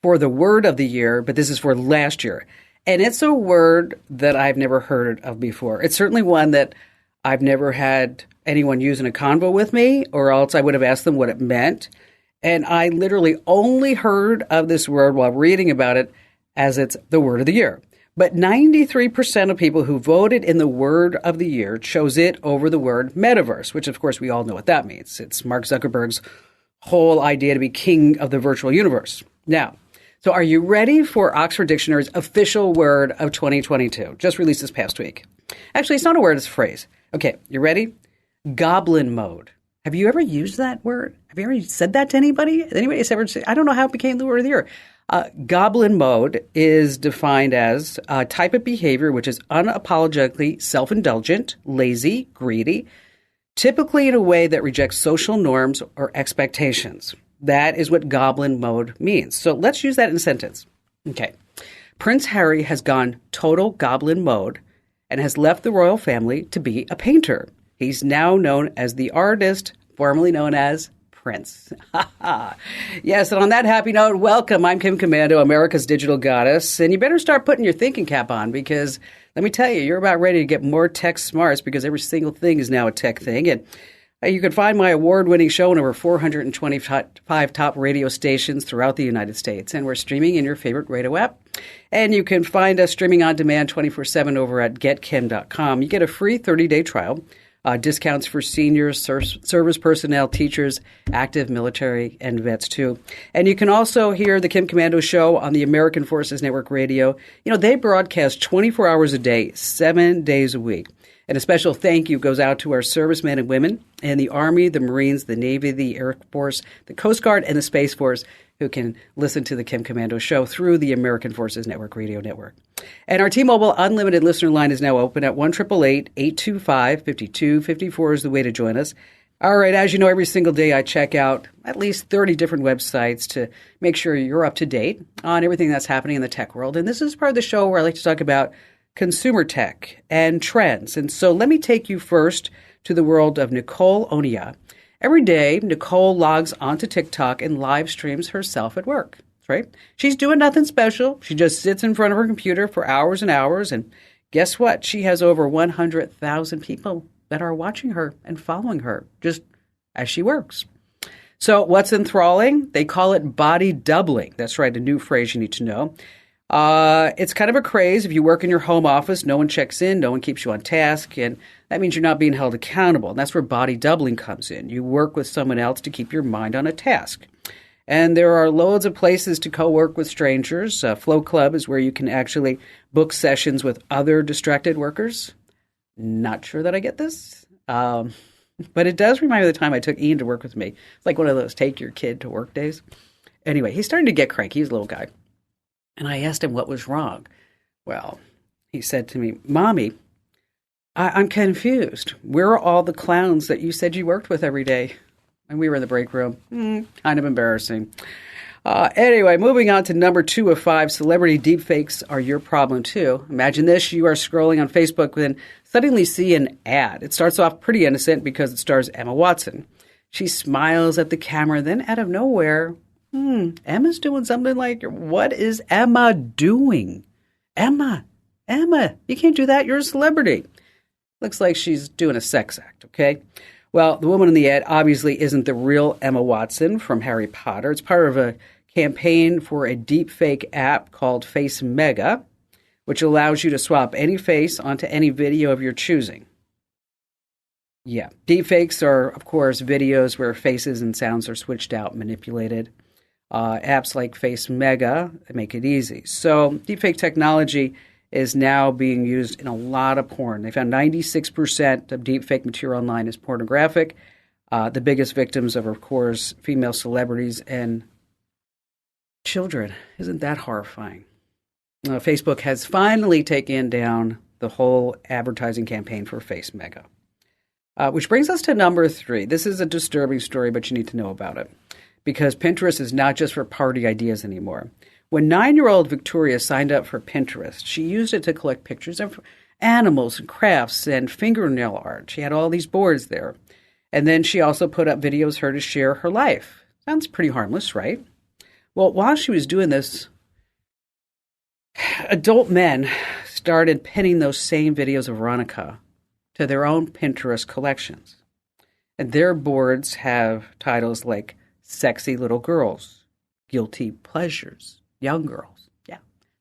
for the word of the year, but this is for last year. And it's a word that I've never heard of before. It's certainly one that I've never had anyone use in a convo with me, or else I would have asked them what it meant. And I literally only heard of this word while reading about it as it's the word of the year. But 93% of people who voted in the word of the year chose it over the word metaverse, which of course we all know what that means. It's Mark Zuckerberg's whole idea to be king of the virtual universe. Now, so are you ready for Oxford Dictionary's official word of 2022, just released this past week? Actually, it's not a word, it's a phrase. Okay, you ready? Goblin mode. Have you ever used that word? Have you ever said that to anybody? Anybody has ever said? I don't know how it became the word of the year. Goblin mode is defined as a type of behavior which is unapologetically self-indulgent, lazy, greedy, typically in a way that rejects social norms or expectations. That is what goblin mode means. So let's use that in a sentence. Okay. Prince Harry has gone total goblin mode and has left the royal family to be a painter. He's now known as the artist, formerly known as Prince. Yes, and on that happy note, welcome. I'm Kim Komando, America's digital goddess. And you better start putting your thinking cap on because let me tell you, you're about ready to get more tech smarts because every single thing is now a tech thing. And you can find my award-winning show on over 425 top radio stations throughout the United States. And we're streaming in your favorite radio app. And you can find us streaming on demand 24/7 over at getkim.com. You get a free 30-day trial. Discounts for seniors, service personnel, teachers, active military, and vets, too. And you can also hear the Kim Komando Show on the American Forces Network Radio. You know, they broadcast 24 hours a day, 7 days a week. And a special thank you goes out to our servicemen and women in the Army, the Marines, the Navy, the Air Force, the Coast Guard, and the Space Force who can listen to the Kim Komando Show through the American Forces Network Radio Network. And our T-Mobile Unlimited listener line is now open at 1-888-825-5254 is the way to join us. All right, as you know, every single day I check out at least 30 different websites to make sure you're up to date on everything that's happening in the tech world. And this is part of the show where I like to talk about consumer tech and trends. And so let me take you first to the world of Nicole Onia. Every day, Nicole logs onto TikTok and live streams herself at work. That's right. She's doing nothing special. She just sits in front of her computer for hours and hours. And guess what? She has over 100,000 people that are watching her and following her just as she works. So what's enthralling? They call it body doubling. That's right, a new phrase you need to know. It's kind of a craze. If you work in your home office, no one checks in, no one keeps you on task, and that means you're not being held accountable. And that's where body doubling comes in. You work with someone else to keep your mind on a task. And there are loads of places to co-work with strangers. Flow Club is where you can actually book sessions with other distracted workers. Not sure that I get this. But it does remind me of the time I took Ian to work with me. It's like one of those take your kid to work days. Anyway, he's starting to get cranky. He's a little guy. And I asked him what was wrong. Well, he said to me, Mommy, I'm confused. Where are all the clowns that you said you worked with every day? And we were in the break room. Kind of embarrassing. Anyway, moving on to number 2 of 5, celebrity deepfakes are your problem too. Imagine this, you are scrolling on Facebook and suddenly see an ad. It starts off pretty innocent because it stars Emma Watson. She smiles at the camera, then out of nowhere, Emma's doing something like, what is Emma doing? Emma, you can't do that. You're a celebrity. Looks like she's doing a sex act, okay? Well, the woman in the ad obviously isn't the real Emma Watson from Harry Potter. It's part of a campaign for a deepfake app called Face Mega, which allows you to swap any face onto any video of your choosing. Yeah, deepfakes are, of course, videos where faces and sounds are switched out, manipulated. Apps like Face Mega make it easy. So deepfake technology is now being used in a lot of porn. They found 96% of deepfake material online is pornographic. The biggest victims are, of course, female celebrities and children. Isn't that horrifying? Facebook has finally taken down the whole advertising campaign for Face Mega. Which brings us to number 3. This is a disturbing story, but you need to know about it. Because Pinterest is not just for party ideas anymore. When 9-year-old Victoria signed up for Pinterest, she used it to collect pictures of animals and crafts and fingernail art. She had all these boards there. And then she also put up videos of her to share her life. Sounds pretty harmless, right? Well, while she was doing this, adult men started pinning those same videos of Veronica to their own Pinterest collections. And their boards have titles like Sexy Little Girls, Guilty Pleasures, Young Girls. Yeah,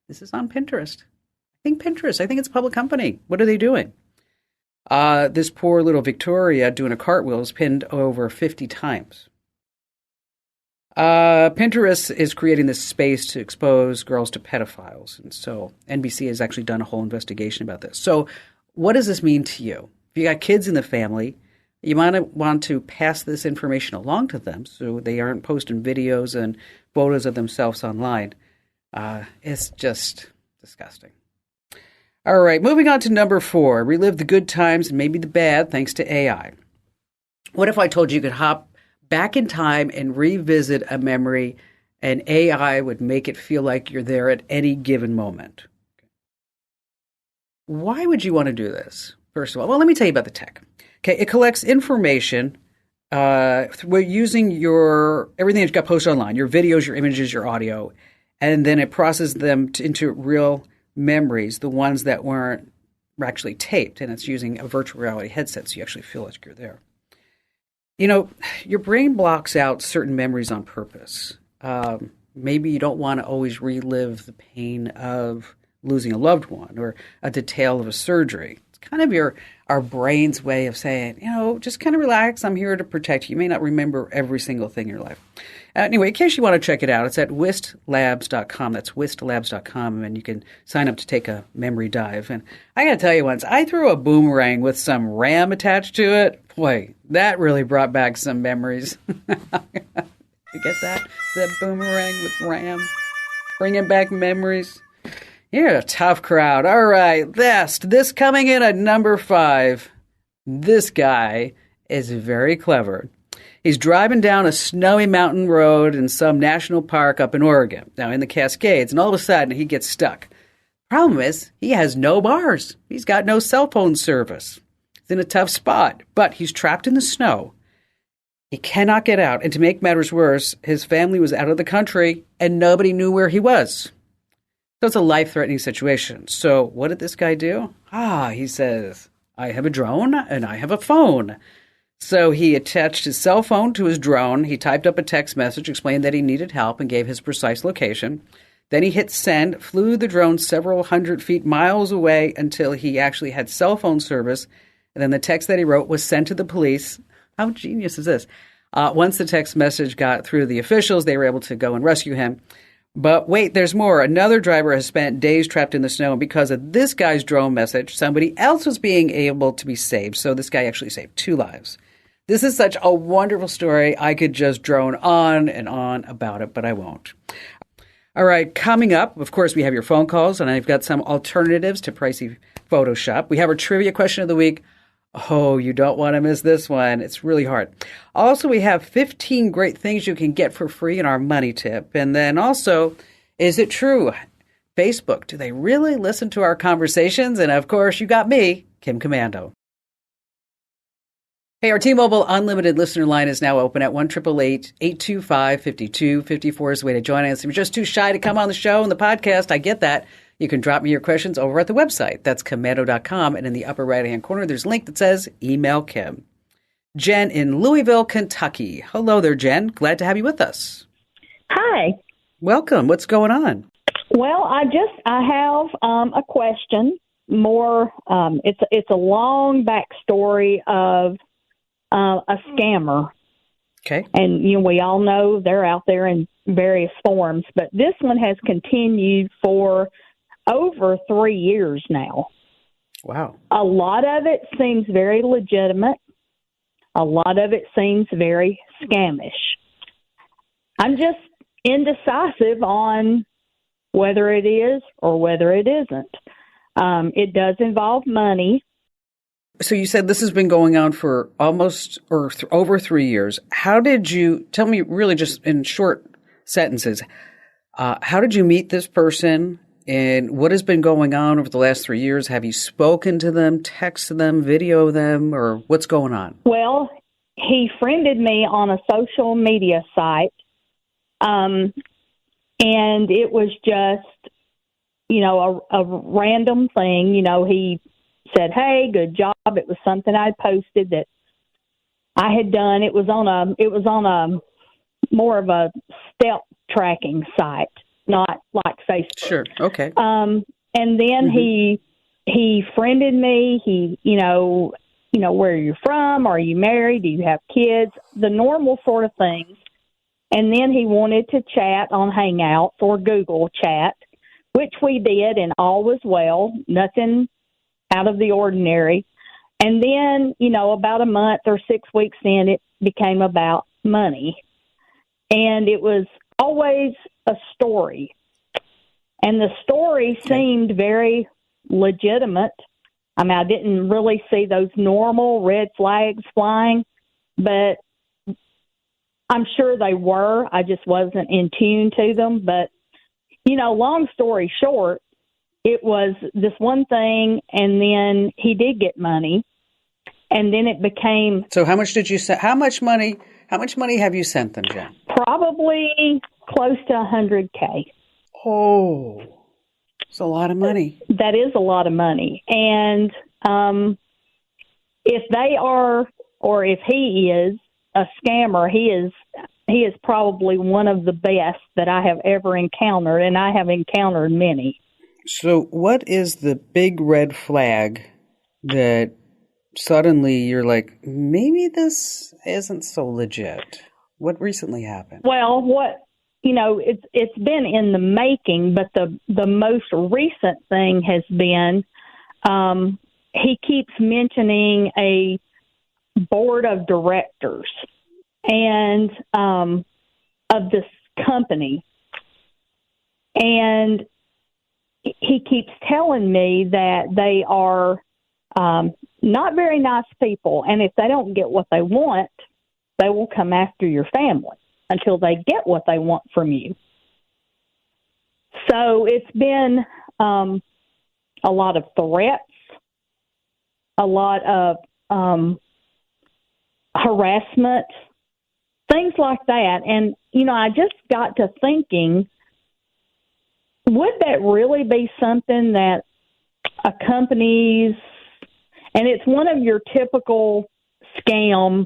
this is on Pinterest. I think it's a public company. What are they doing? This poor little Victoria doing a cartwheel is pinned over 50 times. Pinterest is creating this space to expose girls to pedophiles. And so NBC has actually done a whole investigation about this. So what does this mean to you? If you got kids in the family, you might want to pass this information along to them so they aren't posting videos and photos of themselves online. It's just disgusting. All right, moving on to number 4. Relive the good times and maybe the bad thanks to AI. What if I told you could hop back in time and revisit a memory and AI would make it feel like you're there at any given moment? Why would you want to do this? First of all, well, let me tell you about the tech. Okay, it collects information using everything that got posted online, your videos, your images, your audio, and then it processes them into real memories, the ones that were actually taped, and it's using a virtual reality headset, so you actually feel like you're there. You know, your brain blocks out certain memories on purpose. Maybe you don't want to always relive the pain of losing a loved one or a detail of a surgery. It's kind of our brain's way of saying, just kind of relax. I'm here to protect you. You may not remember every single thing in your life. Anyway, in case you want to check it out, it's at wistlabs.com. That's wistlabs.com, and you can sign up to take a memory dive. And I got to tell you once, I threw a boomerang with some RAM attached to it. Boy, that really brought back some memories. You get that? That boomerang with RAM? Bringing back memories. You're a tough crowd. All right, this coming in at number 5. This guy is very clever. He's driving down a snowy mountain road in some national park up in Oregon, now in the Cascades, and all of a sudden he gets stuck. Problem is, he has no bars. He's got no cell phone service. He's in a tough spot, but he's trapped in the snow. He cannot get out. And to make matters worse, his family was out of the country and nobody knew where he was. So it's a life-threatening situation. So what did this guy do? He says, I have a drone and I have a phone. So he attached his cell phone to his drone. He typed up a text message, explained that he needed help, and gave his precise location. Then he hit send, flew the drone several hundred feet miles away until he actually had cell phone service. And then the text that he wrote was sent to the police. How genius is this? Once the text message got through the officials, they were able to go and rescue him. But wait, there's more. Another driver has spent days trapped in the snow, and because of this guy's drone message, somebody else was being able to be saved. So this guy actually saved 2 lives. This is such a wonderful story. I could just drone on and on about it, but I won't. All right, coming up, of course, we have your phone calls, and I've got some alternatives to pricey Photoshop. We have our trivia question of the week. Oh, you don't want to miss this one. It's really hard. Also, we have 15 great things you can get for free in our money tip. And then also, is it true? Facebook, do they really listen to our conversations? And of course, you got me, Kim Komando. Hey, our T-Mobile Unlimited listener line is now open at 1-888-825-5254 is the way to join us. If you're just too shy to come on the show and the podcast, I get that. You can drop me your questions over at the website. That's komando.com. And in the upper right-hand corner, there's a link that says Email Kim. Jen in Louisville, Kentucky. Hello there, Jen. Glad to have you with us. Hi. Welcome. What's going on? Well, I have a question. It's a long backstory of a scammer. Okay. And we all know they're out there in various forms, but this one has continued for over 3 years now. Wow. A lot of it seems very legitimate. A lot of it seems very scamish. I'm just indecisive on whether it is or whether it isn't. It does involve money. So you said this has been going on for almost or over 3 years. How did you, tell me really just in short sentences, how did you meet this person and what has been going on over the last 3 years? Have you spoken to them, texted them, video them, or what's going on? Well, he friended me on a social media site, and it was just, a random thing. He said, hey, good job. It was something I posted that I had done. It was on a more of a step tracking site, not like Facebook. Sure. Okay. And then he friended me. He, where you're from, are you married? Do you have kids? The normal sort of things. And then he wanted to chat on Hangouts or Google Chat, which we did, and all was well. Nothing out of the ordinary. And then, about a month or 6 weeks in, it became about money. And it was always a story. And the story seemed very legitimate. I mean, I didn't really see those normal red flags flying, but I'm sure they were. I just wasn't in tune to them. But, long story short, it was this one thing, and then he did get money, and then it became. So how much did you send? How much money have you sent them, Jen? Probably close to $100K. Oh, it's a lot of money. That is a lot of money. And if they are, or if he is a scammer, he is probably one of the best that I have ever encountered, and I have encountered many. So what is the big red flag that suddenly you're like, maybe this isn't so legit? What recently happened? Well, it's been in the making, but the most recent thing has been he keeps mentioning a board of directors and of this company, and he keeps telling me that they are not very nice people, and if they don't get what they want, they will come after your family until they get what they want from you. So it's been a lot of threats, a lot of harassment, things like that. And, I just got to thinking, would that really be something that a company's, and it's one of your typical scam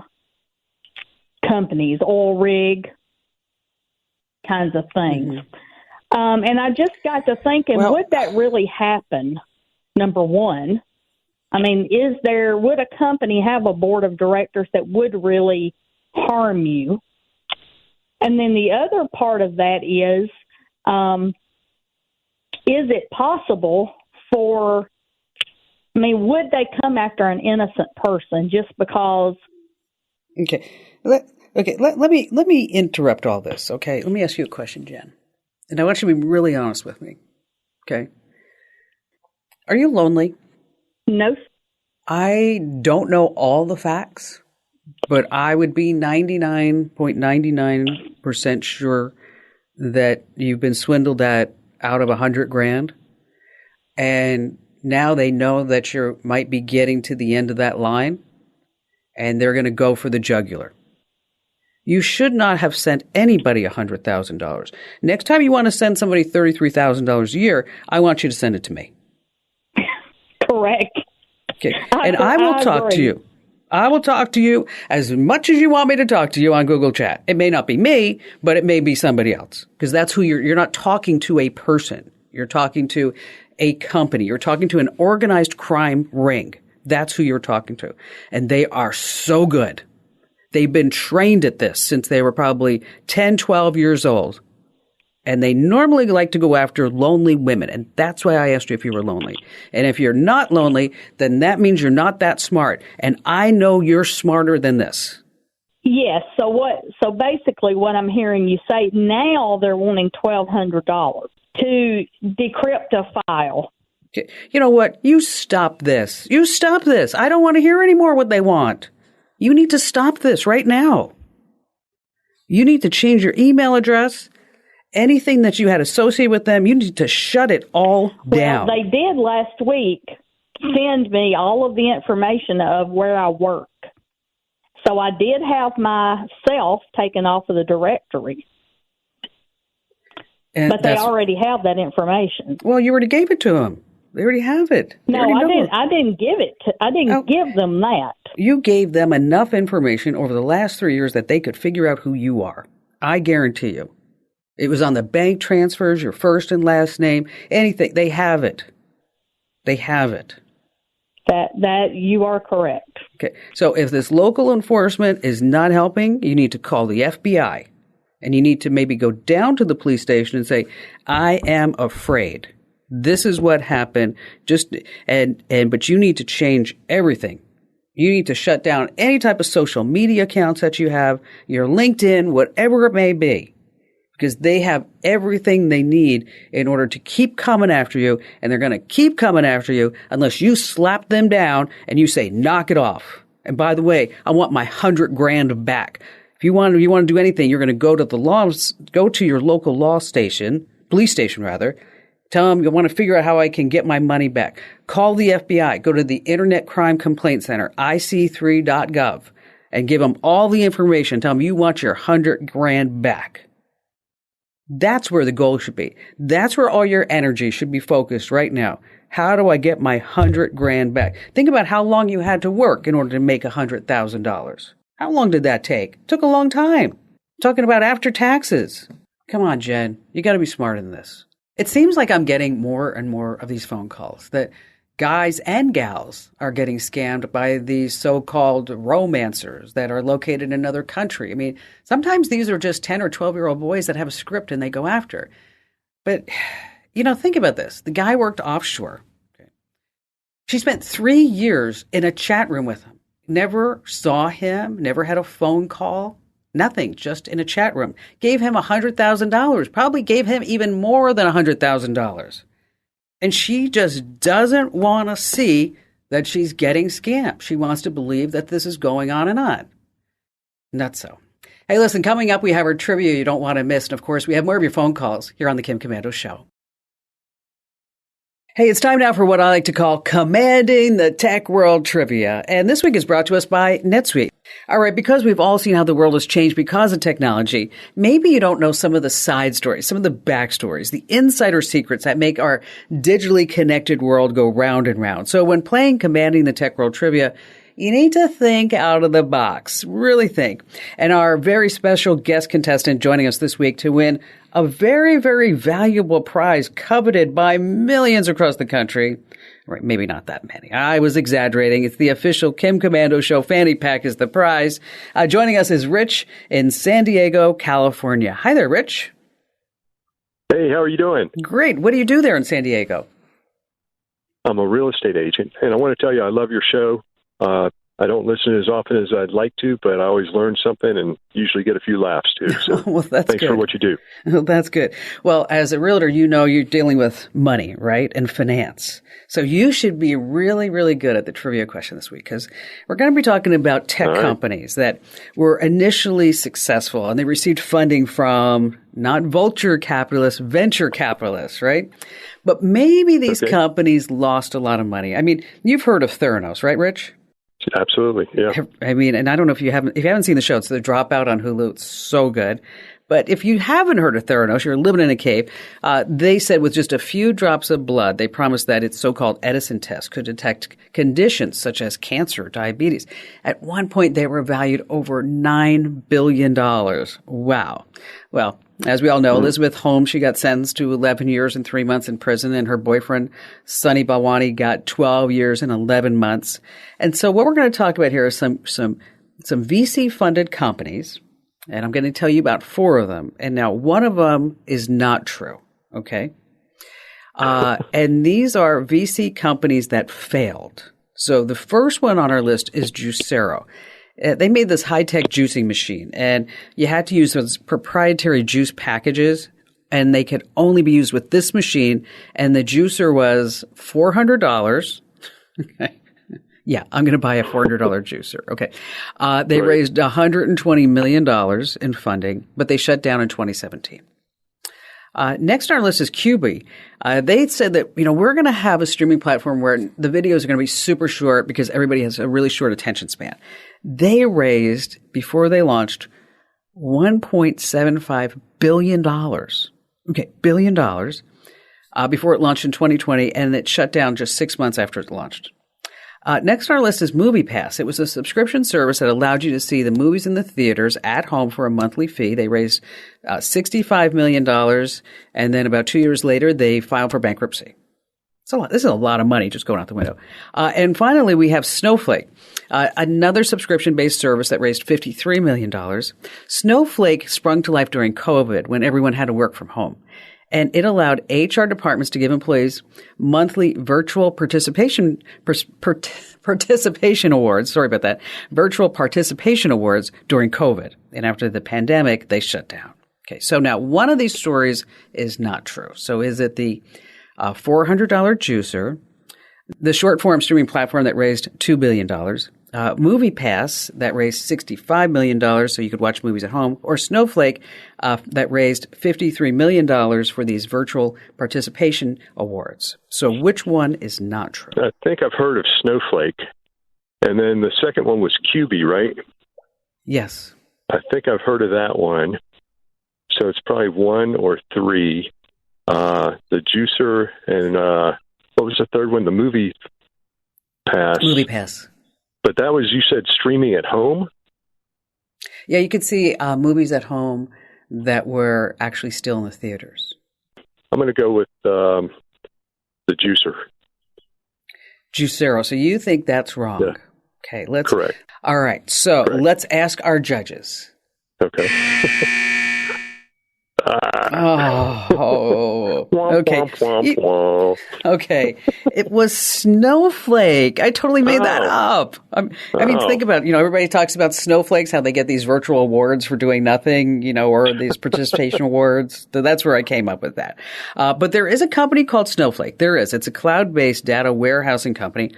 companies, oil rig kinds of things. Mm-hmm. And I just got to thinking, would that really happen? Number one, I mean, would a company have a board of directors that would really harm you? And then the other part of that is it possible would they come after an innocent person just because? Okay. Let me interrupt all this. Okay. Let me ask you a question, Jen. And I want you to be really honest with me. Okay. Are you lonely? No. I don't know all the facts, but I would be 99.99% sure that you've been swindled out of $100,000, and now they know that you might be getting to the end of that line, and they're going to go for the jugular. You should not have sent anybody $100,000. Next time you want to send somebody $33,000 a year, I want you to send it to me. Correct. Okay. And I will talk to you. I will talk to you as much as you want me to talk to you on Google Chat. It may not be me, but it may be somebody else, because that's who you're not talking to a person. You're talking to a company. You're talking to an organized crime ring. That's who you're talking to. And they are so good. They've been trained at this since they were probably 10, 12 years old. And they normally like to go after lonely women. And that's why I asked you if you were lonely. And if you're not lonely, then that means you're not that smart. And I know you're smarter than this. Yes. So basically what I'm hearing you say, now they're wanting $1,200 to decrypt a file. You know what? You stop this. You stop this. I don't want to hear any more what they want. You need to stop this right now. You need to change your email address. Anything that you had associated with them, you need to shut it all down. Well, they did last week send me all of the information of where I work. So I did have myself taken off of the directory. But they already have that information. Well, you already gave it to them. They already have it. No, I didn't. I didn't give it. I didn't give them that. You gave them enough information over the last 3 years that they could figure out who you are. I guarantee you. It was on the bank transfers, your first and last name, anything. They have it. They have it. That you are correct. Okay. So if this local enforcement is not helping, you need to call the FBI. And you need to maybe go down to the police station and say, I am afraid. This is what happened. But you need to change everything. You need to shut down any type of social media accounts that you have, your LinkedIn, whatever it may be, because they have everything they need in order to keep coming after you. And they're going to keep coming after you unless you slap them down and you say, knock it off. And by the way, I want my $100,000 back. If you want to do anything, you're going to go to your local police station rather. Tell them you want to figure out how I can get my money back. Call the FBI. Go to the Internet Crime Complaint Center, ic3.gov, and give them all the information. Tell them you want your $100,000 back. That's where the goal should be. That's where all your energy should be focused right now. How do I get my $100,000 back? Think about how long you had to work in order to make $100,000. How long did that take? It took a long time. Talking about after taxes. Come on, Jen. You got to be smarter than this. It seems like I'm getting more and more of these phone calls that guys and gals are getting scammed by these so-called romancers that are located in another country. I mean, sometimes these are just 10 or 12-year-old boys that have a script and they go after. But, think about this. The guy worked offshore. Okay. She spent 3 years in a chat room with him. Never saw him, never had a phone call, nothing, just in a chat room. Gave him $100,000, probably gave him even more than $100,000. And she just doesn't want to see that she's getting scammed. She wants to believe that this is going on and on. Not so. Hey, listen, coming up, we have our trivia you don't want to miss. And of course, we have more of your phone calls here on the Kim Komando Show. Hey, it's time now for what I like to call Commanding the Tech World Trivia. And this week is brought to us by NetSuite. All right, because we've all seen how the world has changed because of technology, maybe you don't know some of the side stories, some of the backstories, the insider secrets that make our digitally connected world go round and round. So when playing Commanding the Tech World Trivia, you need to think out of the box, really think. And our very special guest contestant joining us this week to win a very, very valuable prize coveted by millions across the country. Right, maybe not that many. I was exaggerating. It's the official Kim Komando Show fanny pack is the prize. Joining us is Rich in San Diego, California. Hi there, Rich. Hey, how are you doing? Great. What do you do there in San Diego? I'm a real estate agent, and I want to tell you I love your show. I don't listen as often as I'd like to, but I always learn something and usually get a few laughs too. So well, that's thanks good. for what you do. Well, that's good. Well, as a realtor, you know you're dealing with money, right, and finance. So you should be really, really good at the trivia question this week because we're going to be talking about tech companies that were initially successful and they received funding from not vulture capitalists, venture capitalists, right? But maybe these companies lost a lot of money. I mean, you've heard of Theranos, right, Rich? Absolutely, yeah. I mean, and I don't know if you haven't seen the show. It's The Dropout on Hulu. It's so good. But if you haven't heard of Theranos, you're living in a cave. They said with just a few drops of blood, they promised that its so-called Edison test could detect conditions such as cancer, diabetes. At one point, they were valued over $9 billion. Wow. Well, as we all know, Elizabeth Holmes, she got sentenced to 11 years and 3 months in prison, and her boyfriend, Sunny Balwani, got 12 years and 11 months. And so what we're going to talk about here is some VC-funded companies, and I'm going to tell you about 4 of them. And now one of them is not true, okay? And these are VC companies that failed. So the first one on our list is Juicero. They made this high-tech juicing machine, and you had to use those proprietary juice packages, and they could only be used with this machine, and the juicer was $400. Okay. Yeah, I'm going to buy a $400 juicer. Okay. They raised $120 million in funding, but they shut down in 2017. Next on our list is Quibi. They said that, we're going to have a streaming platform where the videos are going to be super short because everybody has a really short attention span. They raised, before they launched, $1.75 billion. Okay, billion dollars, before it launched in 2020, and it shut down just 6 months after it launched. Next on our list is MoviePass. It was a subscription service that allowed you to see the movies in the theaters at home for a monthly fee. They raised $65 million, and then about 2 years later, they filed for bankruptcy. This is a lot of money just going out the window. And finally, we have Snowflake, another subscription-based service that raised $53 million. Snowflake sprung to life during COVID when everyone had to work from home. And it allowed HR departments to give employees monthly virtual participation awards. Sorry about that. Virtual participation awards during COVID. And after the pandemic, they shut down. Okay. So now one of these stories is not true. So is it the $400 juicer, the short form streaming platform that raised $2 billion, MoviePass that raised $65 million so you could watch movies at home, or Snowflake that raised $53 million for these virtual participation awards. So which one is not true? I think I've heard of Snowflake. And then the second one was Quibi, right? Yes. I think I've heard of that one. So it's probably 1 or 3. The juicer and what was the third one? The MoviePass. MoviePass. But that was, you said, streaming at home? Yeah, you could see movies at home that were actually still in the theaters. I'm going to go with the juicer. Juicero. So you think that's wrong? Yeah. Okay, let's. Correct. All right, so Correct. Let's ask our judges. Okay. Okay. Okay. It was Snowflake. I totally made that up. I mean, think about it. Everybody talks about snowflakes, how they get these virtual awards for doing nothing, or these participation awards. So that's where I came up with that. But there is a company called Snowflake. There is. It's a cloud-based data warehousing company.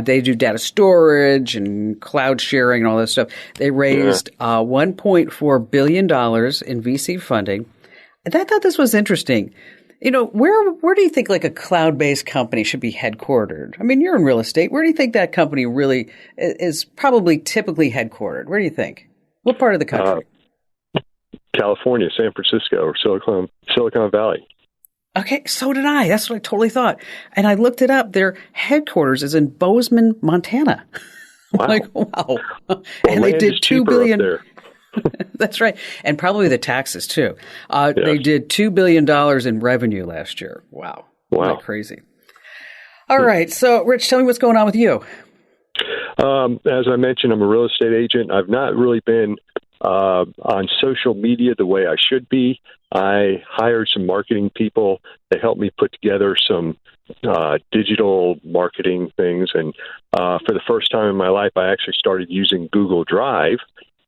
They do data storage and cloud sharing and all that stuff. They raised $1.4 billion in VC funding. And I thought this was interesting. Where do you think like a cloud-based company should be headquartered? I mean, you're in real estate. Where do you think that company really is probably typically headquartered? Where do you think? What part of the country? California, San Francisco, or Silicon Valley. Okay, so did I. That's what I totally thought. And I looked it up. Their headquarters is in Bozeman, Montana. Wow. Wow. Well, And they did $2 billion. There. That's right. And probably the taxes too. They did $2 billion in revenue last year. Wow. Isn't that crazy? All right. So, Rich, tell me what's going on with you. As I mentioned, I'm a real estate agent. I've not really been on social media the way I should be. I hired some marketing people. They helped me put together some digital marketing things. And for the first time in my life, I actually started using Google Drive.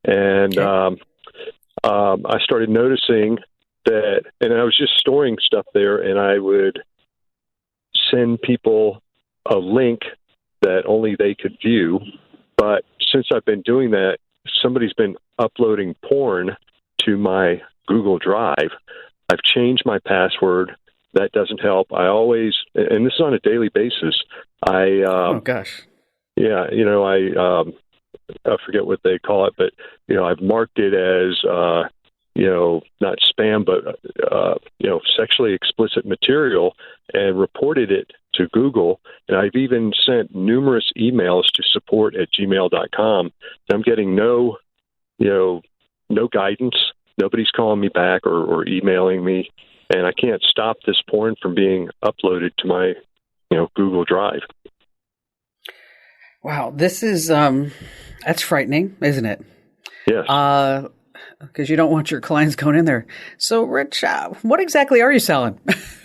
And I started noticing that, and I was just storing stuff there, and I would send people a link that only they could view. But since I've been doing that, somebody's been uploading porn to my Google Drive. I've changed my password. That doesn't help. I always, and this is on a daily basis. Oh gosh. Yeah, I forget what they call it, but I've marked it as not spam, but sexually explicit material, and reported it to Google. And I've even sent numerous emails to support@gmail.com. I'm getting no guidance. Nobody's calling me back or emailing me, and I can't stop this porn from being uploaded to my Google Drive. Wow, this is that's frightening, isn't it? Yes. Because you don't want your clients going in there. So, Rich, what exactly are you selling?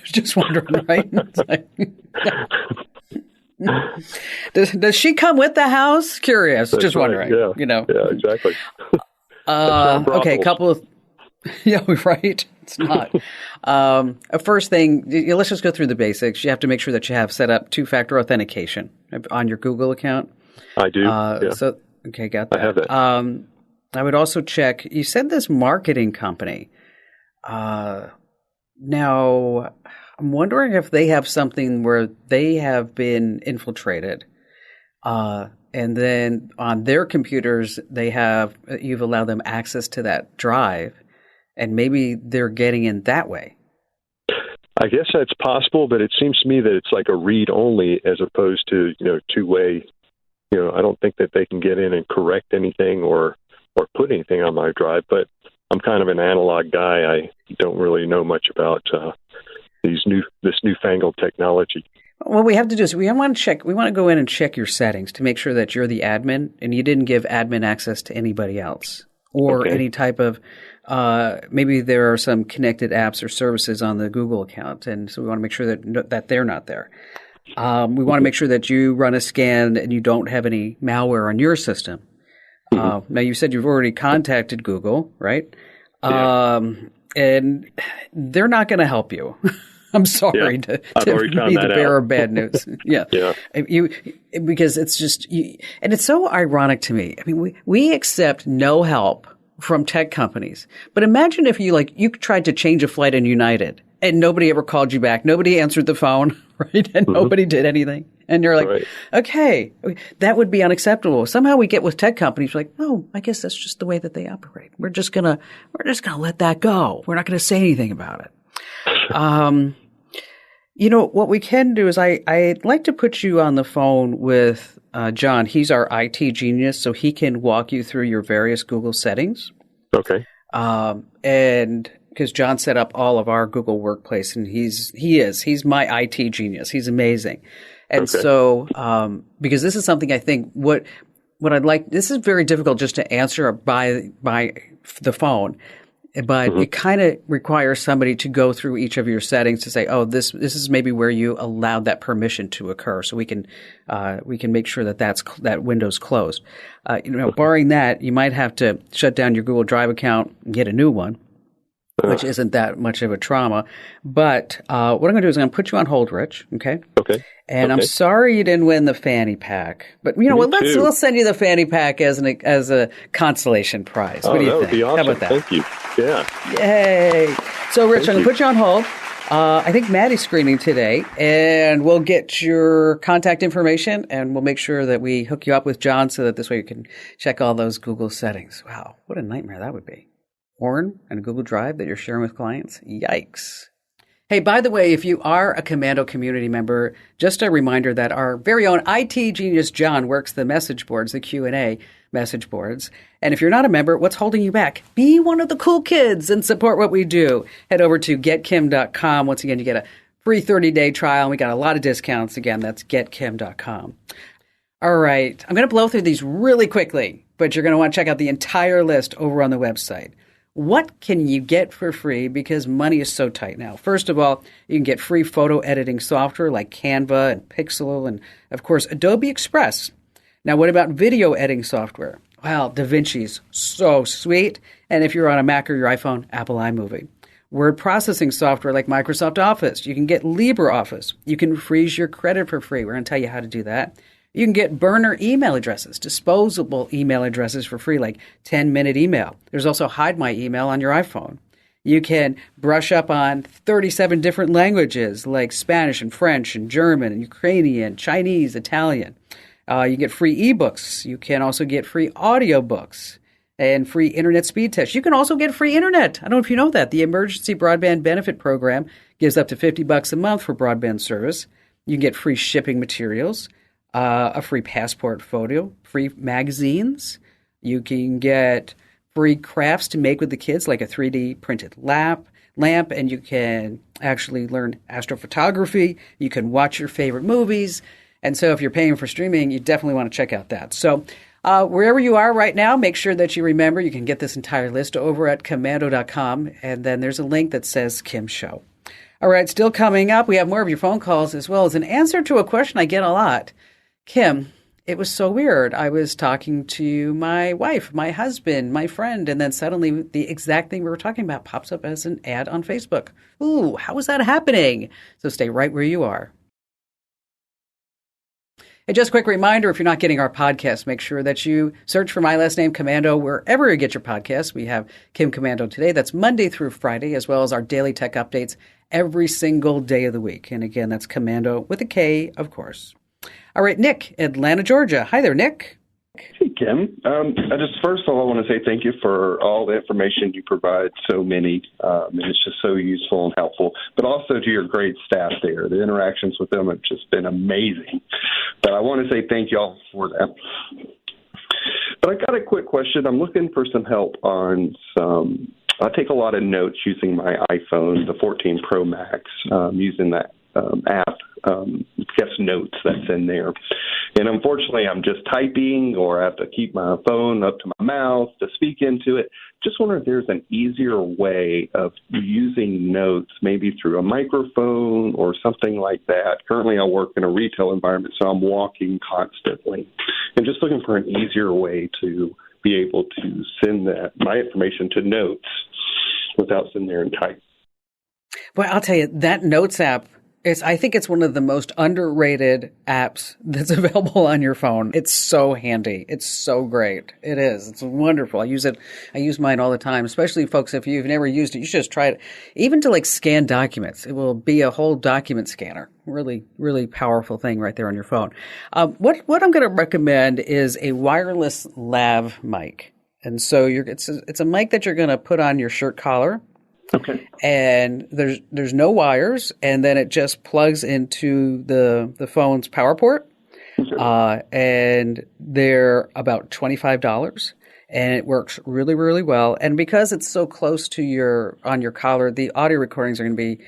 Just wondering, right? Does she come with the house? Curious. That's just wondering. Right, yeah. Yeah, exactly. Okay, a couple of. Yeah, right. It's not. First thing, let's just go through the basics. You have to make sure that you have set up two-factor authentication on your Google account. I do. Yeah. So, okay, got that. I have that. I would also check. You said this marketing company. Now, I'm wondering if they have something where they have been infiltrated, and then on their computers you've allowed them access to that drive. And maybe they're getting in that way. I guess that's possible, but it seems to me that it's like a read only as opposed to, two-way. I don't think that they can get in and correct anything or put anything on my drive, but I'm kind of an analog guy. I don't really know much about this newfangled technology. What we have to do is we want to go in and check your settings to make sure that you're the admin and you didn't give admin access to anybody else or any type of maybe there are some connected apps or services on the Google account, and so we want to make sure that they're not there. We want to make sure that you run a scan and you don't have any malware on your system. Now, you said you've already contacted Google, right? Yeah. And they're not going to help you. I'm sorry to be the bearer of bad news. Yeah. Because it's just, and it's so ironic to me. I mean, we accept no help from tech companies, but imagine if you tried to change a flight in United and nobody ever called you back. Nobody answered the phone, right? And nobody did anything. And you're like, okay, that would be unacceptable. Somehow we get with tech companies, we're like, oh, I guess that's just the way that they operate. We're just gonna let that go. We're not gonna say anything about it. What we can do is I'd like to put you on the phone with John. He's our IT genius, so he can walk you through your various Google settings. Okay. And because John set up all of our Google Workplace, and he's my IT genius. He's amazing. And so, because this is something I think what I'd like, this is very difficult just to answer by the phone. But it kind of requires somebody to go through each of your settings to say, oh, this is maybe where you allowed that permission to occur. So we can make sure that window's closed. Barring that, you might have to shut down your Google Drive account and get a new one, which isn't that much of a trauma. But what I'm going to do is I'm going to put you on hold, Rich. Okay. Okay. And I'm sorry you didn't win the fanny pack, but we'll send you the fanny pack as a consolation prize. What do you think? Would be awesome. How about that? Thank you. Yeah. Yay! So, Rich, I'm going to put you on hold. I think Maddie's screening today, and we'll get your contact information, and we'll make sure that we hook you up with John so that this way you can check all those Google settings. Wow, what a nightmare that would be. Horn and a Google Drive that you're sharing with clients? Yikes. Hey, by the way, if you are a Komando community member, just a reminder that our very own IT genius John works the message boards, the Q&A message boards. And if you're not a member, what's holding you back? Be one of the cool kids and support what we do. Head over to getkim.com. Once again, you get a free 30-day trial. And we got a lot of discounts. Again, that's getkim.com. All right. I'm going to blow through these really quickly, but you're going to want to check out the entire list over on the website. What can you get for free because money is so tight now? First of all, you can get free photo editing software like Canva and Pixel and, of course, Adobe Express. Now, what about video editing software? Well, DaVinci's so sweet. And if you're on a Mac or your iPhone, Apple iMovie. Word processing software like Microsoft Office. You can get LibreOffice. You can freeze your credit for free. We're going to tell you how to do that. You can get burner email addresses, disposable email addresses for free, like 10-minute email. There's also Hide My Email on your iPhone. You can brush up on 37 different languages like Spanish and French and German and Ukrainian, Chinese, Italian. You get free ebooks. You can also get free audiobooks and free internet speed tests. You can also get free internet. I don't know if you know that. The Emergency Broadband Benefit Program gives up to $50 a month for broadband service. You can get free shipping materials, a free passport photo, free magazines. You can get free crafts to make with the kids, like a 3D printed lamp, and you can actually learn astrophotography. You can watch your favorite movies. And so if you're paying for streaming, you definitely want to check out that. So wherever you are right now, make sure that you remember you can get this entire list over at Komando.com. And then there's a link that says Kim Show. All right, still coming up, we have more of your phone calls as well as an answer to a question I get a lot. Kim, it was so weird. I was talking to my wife, my husband, my friend, and then suddenly the exact thing we were talking about pops up as an ad on Facebook. Ooh, how is that happening? So stay right where you are. And just a quick reminder, if you're not getting our podcast, make sure that you search for my last name, Komando, wherever you get your podcasts. We have Kim Komando Today. That's Monday through Friday, as well as our daily tech updates every single day of the week. And again, that's Komando with a K, of course. All right, Nick, Atlanta, Georgia. Hi there, Nick. Hey, Kim. First of all, I want to say thank you for all the information you provide so many. And it's just so useful and helpful. But also to your great staff there. The interactions with them have just been amazing. But I want to say thank you all for that. But I got a quick question. I'm looking for some help on I take a lot of notes using my iPhone, the 14 Pro Max, using that app, Guest Notes that's in there. And unfortunately, I'm just typing or I have to keep my phone up to my mouth to speak into it. Just wonder if there's an easier way of using notes, maybe through a microphone or something like that. Currently, I work in a retail environment, so I'm walking constantly. And just looking for an easier way to be able to send my information to notes without sitting there and type. Well, I'll tell you, that Notes app, I think it's one of the most underrated apps that's available on your phone. It's so handy. It's so great. It is. It's wonderful. I use mine all the time, especially folks, if you've never used it, you should just try it. Even to like scan documents. It will be a whole document scanner. Really, really powerful thing right there on your phone. What I'm going to recommend is a wireless lav mic. And so it's a mic that you're going to put on your shirt collar. Okay. And there's no wires, and then it just plugs into the phone's power port. Okay. And they're about $25, and it works really, really well. And because it's so close to on your collar, the audio recordings are going to be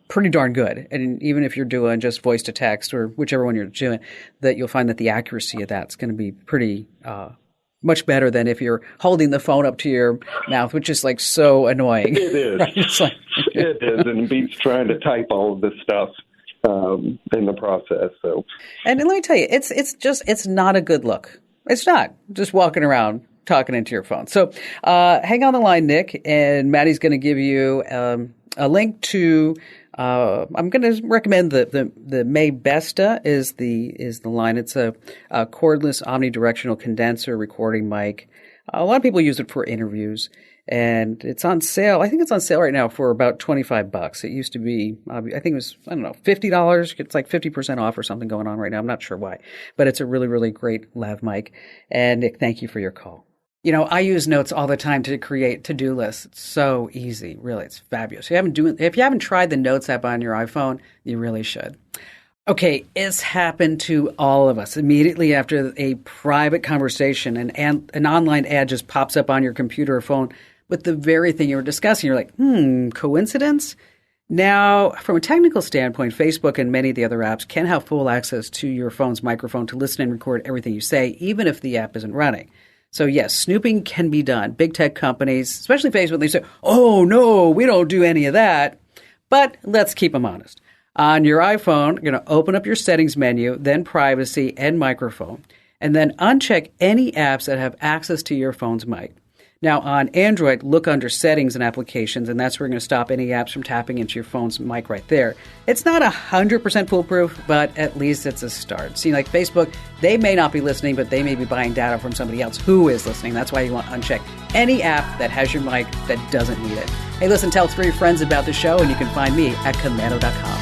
pretty darn good. And even if you're doing just voice to text or whichever one you're doing, that you'll find that the accuracy of that's going to be pretty much better than if you're holding the phone up to your mouth, which is like so annoying. It is. Right? It is, and it beats trying to type all of this stuff in the process. So, and let me tell you, it's not a good look. It's not just walking around talking into your phone. So, hang on the line, Nick, and Maddie's going to give you a link to. I'm going to recommend the Maybesta is the line. It's a cordless omnidirectional condenser recording mic. A lot of people use it for interviews, And it's on sale. I think it's on sale right now for about $25. It used to be, I think it was, $50. It's like 50% off or something going on right now. I'm not sure why, but it's a really, really great lav mic. And Nick, thank you for your call. I use Notes all the time to create to-do lists. It's so easy. Really, it's fabulous. If you haven't tried the Notes app on your iPhone, you really should. Okay, it's happened to all of us. Immediately after a private conversation, an online ad just pops up on your computer or phone with the very thing you were discussing. You're like, coincidence? Now, from a technical standpoint, Facebook and many of the other apps can have full access to your phone's microphone to listen and record everything you say, even if the app isn't running. So yes, snooping can be done. Big tech companies, especially Facebook, they say, oh no, we don't do any of that. But let's keep them honest. On your iPhone, you're going to open up your settings menu, then privacy and microphone, and then uncheck any apps that have access to your phone's mic. Now on Android, look under settings and applications, and that's where you're going to stop any apps from tapping into your phone's mic right there. It's not 100% foolproof, but at least it's a start. See, like Facebook, they may not be listening, but they may be buying data from somebody else who is listening. That's why you want to uncheck any app that has your mic that doesn't need it. Hey, listen, tell 3 friends about the show, and you can find me at Komando.com.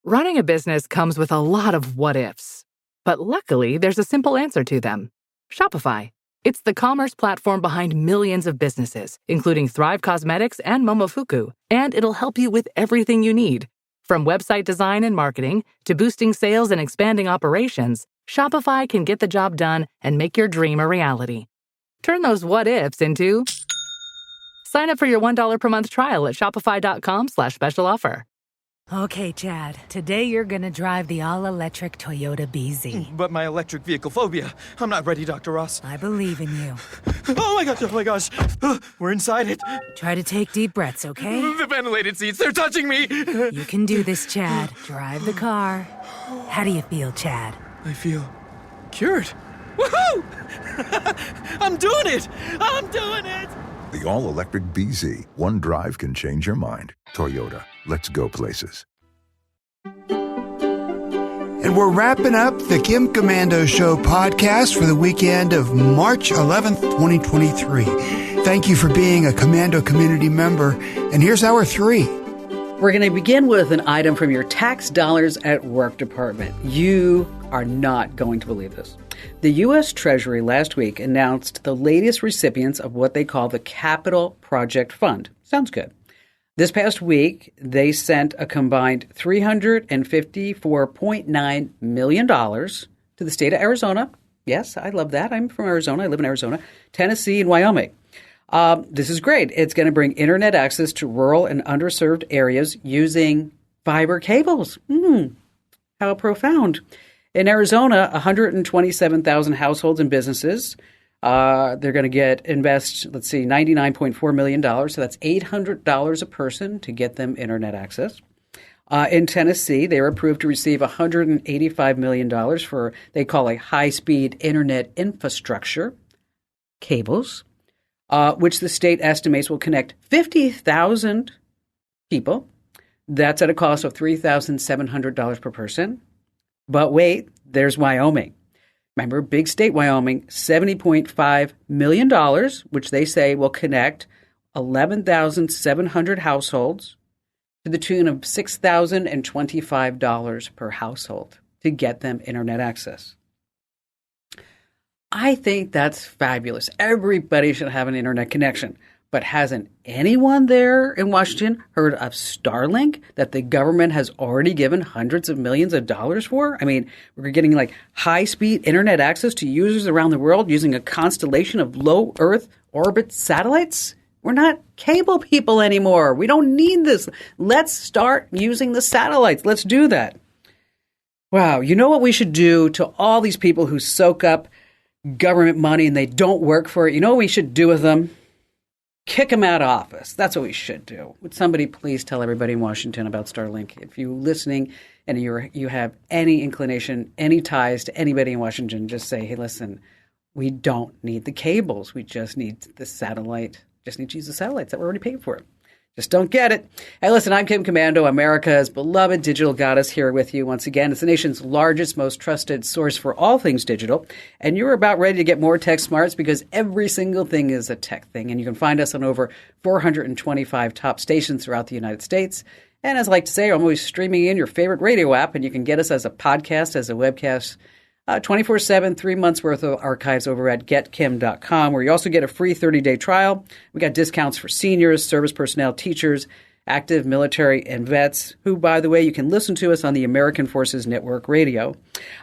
Running a business comes with a lot of what-ifs. But luckily, there's a simple answer to them. Shopify. It's the commerce platform behind millions of businesses, including Thrive Cosmetics and Momofuku. And it'll help you with everything you need. From website design and marketing to boosting sales and expanding operations, Shopify can get the job done and make your dream a reality. Turn those what-ifs into... Sign up for your $1 per month trial at shopify.com/special offer. Okay, Chad, today you're gonna drive the all-electric Toyota BZ. But my electric vehicle phobia. I'm not ready, Dr. Ross. I believe in you. Oh my gosh. We're inside it. Try to take deep breaths, okay? The ventilated seats, they're touching me. You can do this, Chad. Drive the car. How do you feel, Chad? I feel cured. Woohoo! I'm doing it! The all-electric BZ. One drive can change your mind. Toyota. Let's go places. And we're wrapping up the Kim Komando Show podcast for the weekend of March 11th, 2023. Thank you for being a Komando community member. And here's our 3. We're going to begin with an item from your tax dollars at work department. You are not going to believe this. The U.S. Treasury last week announced the latest recipients of what they call the Capital Project Fund. Sounds good. This past week, they sent a combined $354.9 million to the state of Arizona. Yes, I love that. I'm from Arizona. I live in Arizona, Tennessee, and Wyoming. This is great. It's going to bring internet access to rural and underserved areas using fiber cables. How profound. In Arizona, 127,000 households and businesses. They're going to invest $99.4 million. So that's $800 a person to get them internet access. In Tennessee, they were approved to receive $185 million for, they call a high-speed internet infrastructure, cables, which the state estimates will connect 50,000 people. That's at a cost of $3,700 per person. But wait, there's Wyoming. Remember, big state Wyoming, $70.5 million, which they say will connect 11,700 households to the tune of $6,025 per household to get them internet access. I think that's fabulous. Everybody should have an internet connection. But hasn't anyone there in Washington heard of Starlink that the government has already given hundreds of millions of dollars for? I mean, we're getting like high-speed internet access to users around the world using a constellation of low Earth orbit satellites? We're not cable people anymore. We don't need this. Let's start using the satellites. Let's do that. Wow. You know what we should do to all these people who soak up government money and they don't work for it? You know what we should do with them? Kick them out of office. That's what we should do. Would somebody please tell everybody in Washington about Starlink? If you're listening and you have any inclination, any ties to anybody in Washington, just say, hey, listen, we don't need the cables. We just need the satellite. Just need to use the satellites that we're already paying for. Just don't get it. Hey, listen, I'm Kim Komando, America's beloved digital goddess, here with you once again. It's the nation's largest, most trusted source for all things digital. And you're about ready to get more tech smarts because every single thing is a tech thing. And you can find us on over 425 top stations throughout the United States. And as I like to say, I'm always streaming in your favorite radio app, and you can get us as a podcast, as a webcast, 24/7, 3 months worth of archives over at getkim.com, where you also get a free 30-day trial. We got discounts for seniors, service personnel, teachers, active military, and vets, who, by the way, you can listen to us on the American Forces Network Radio.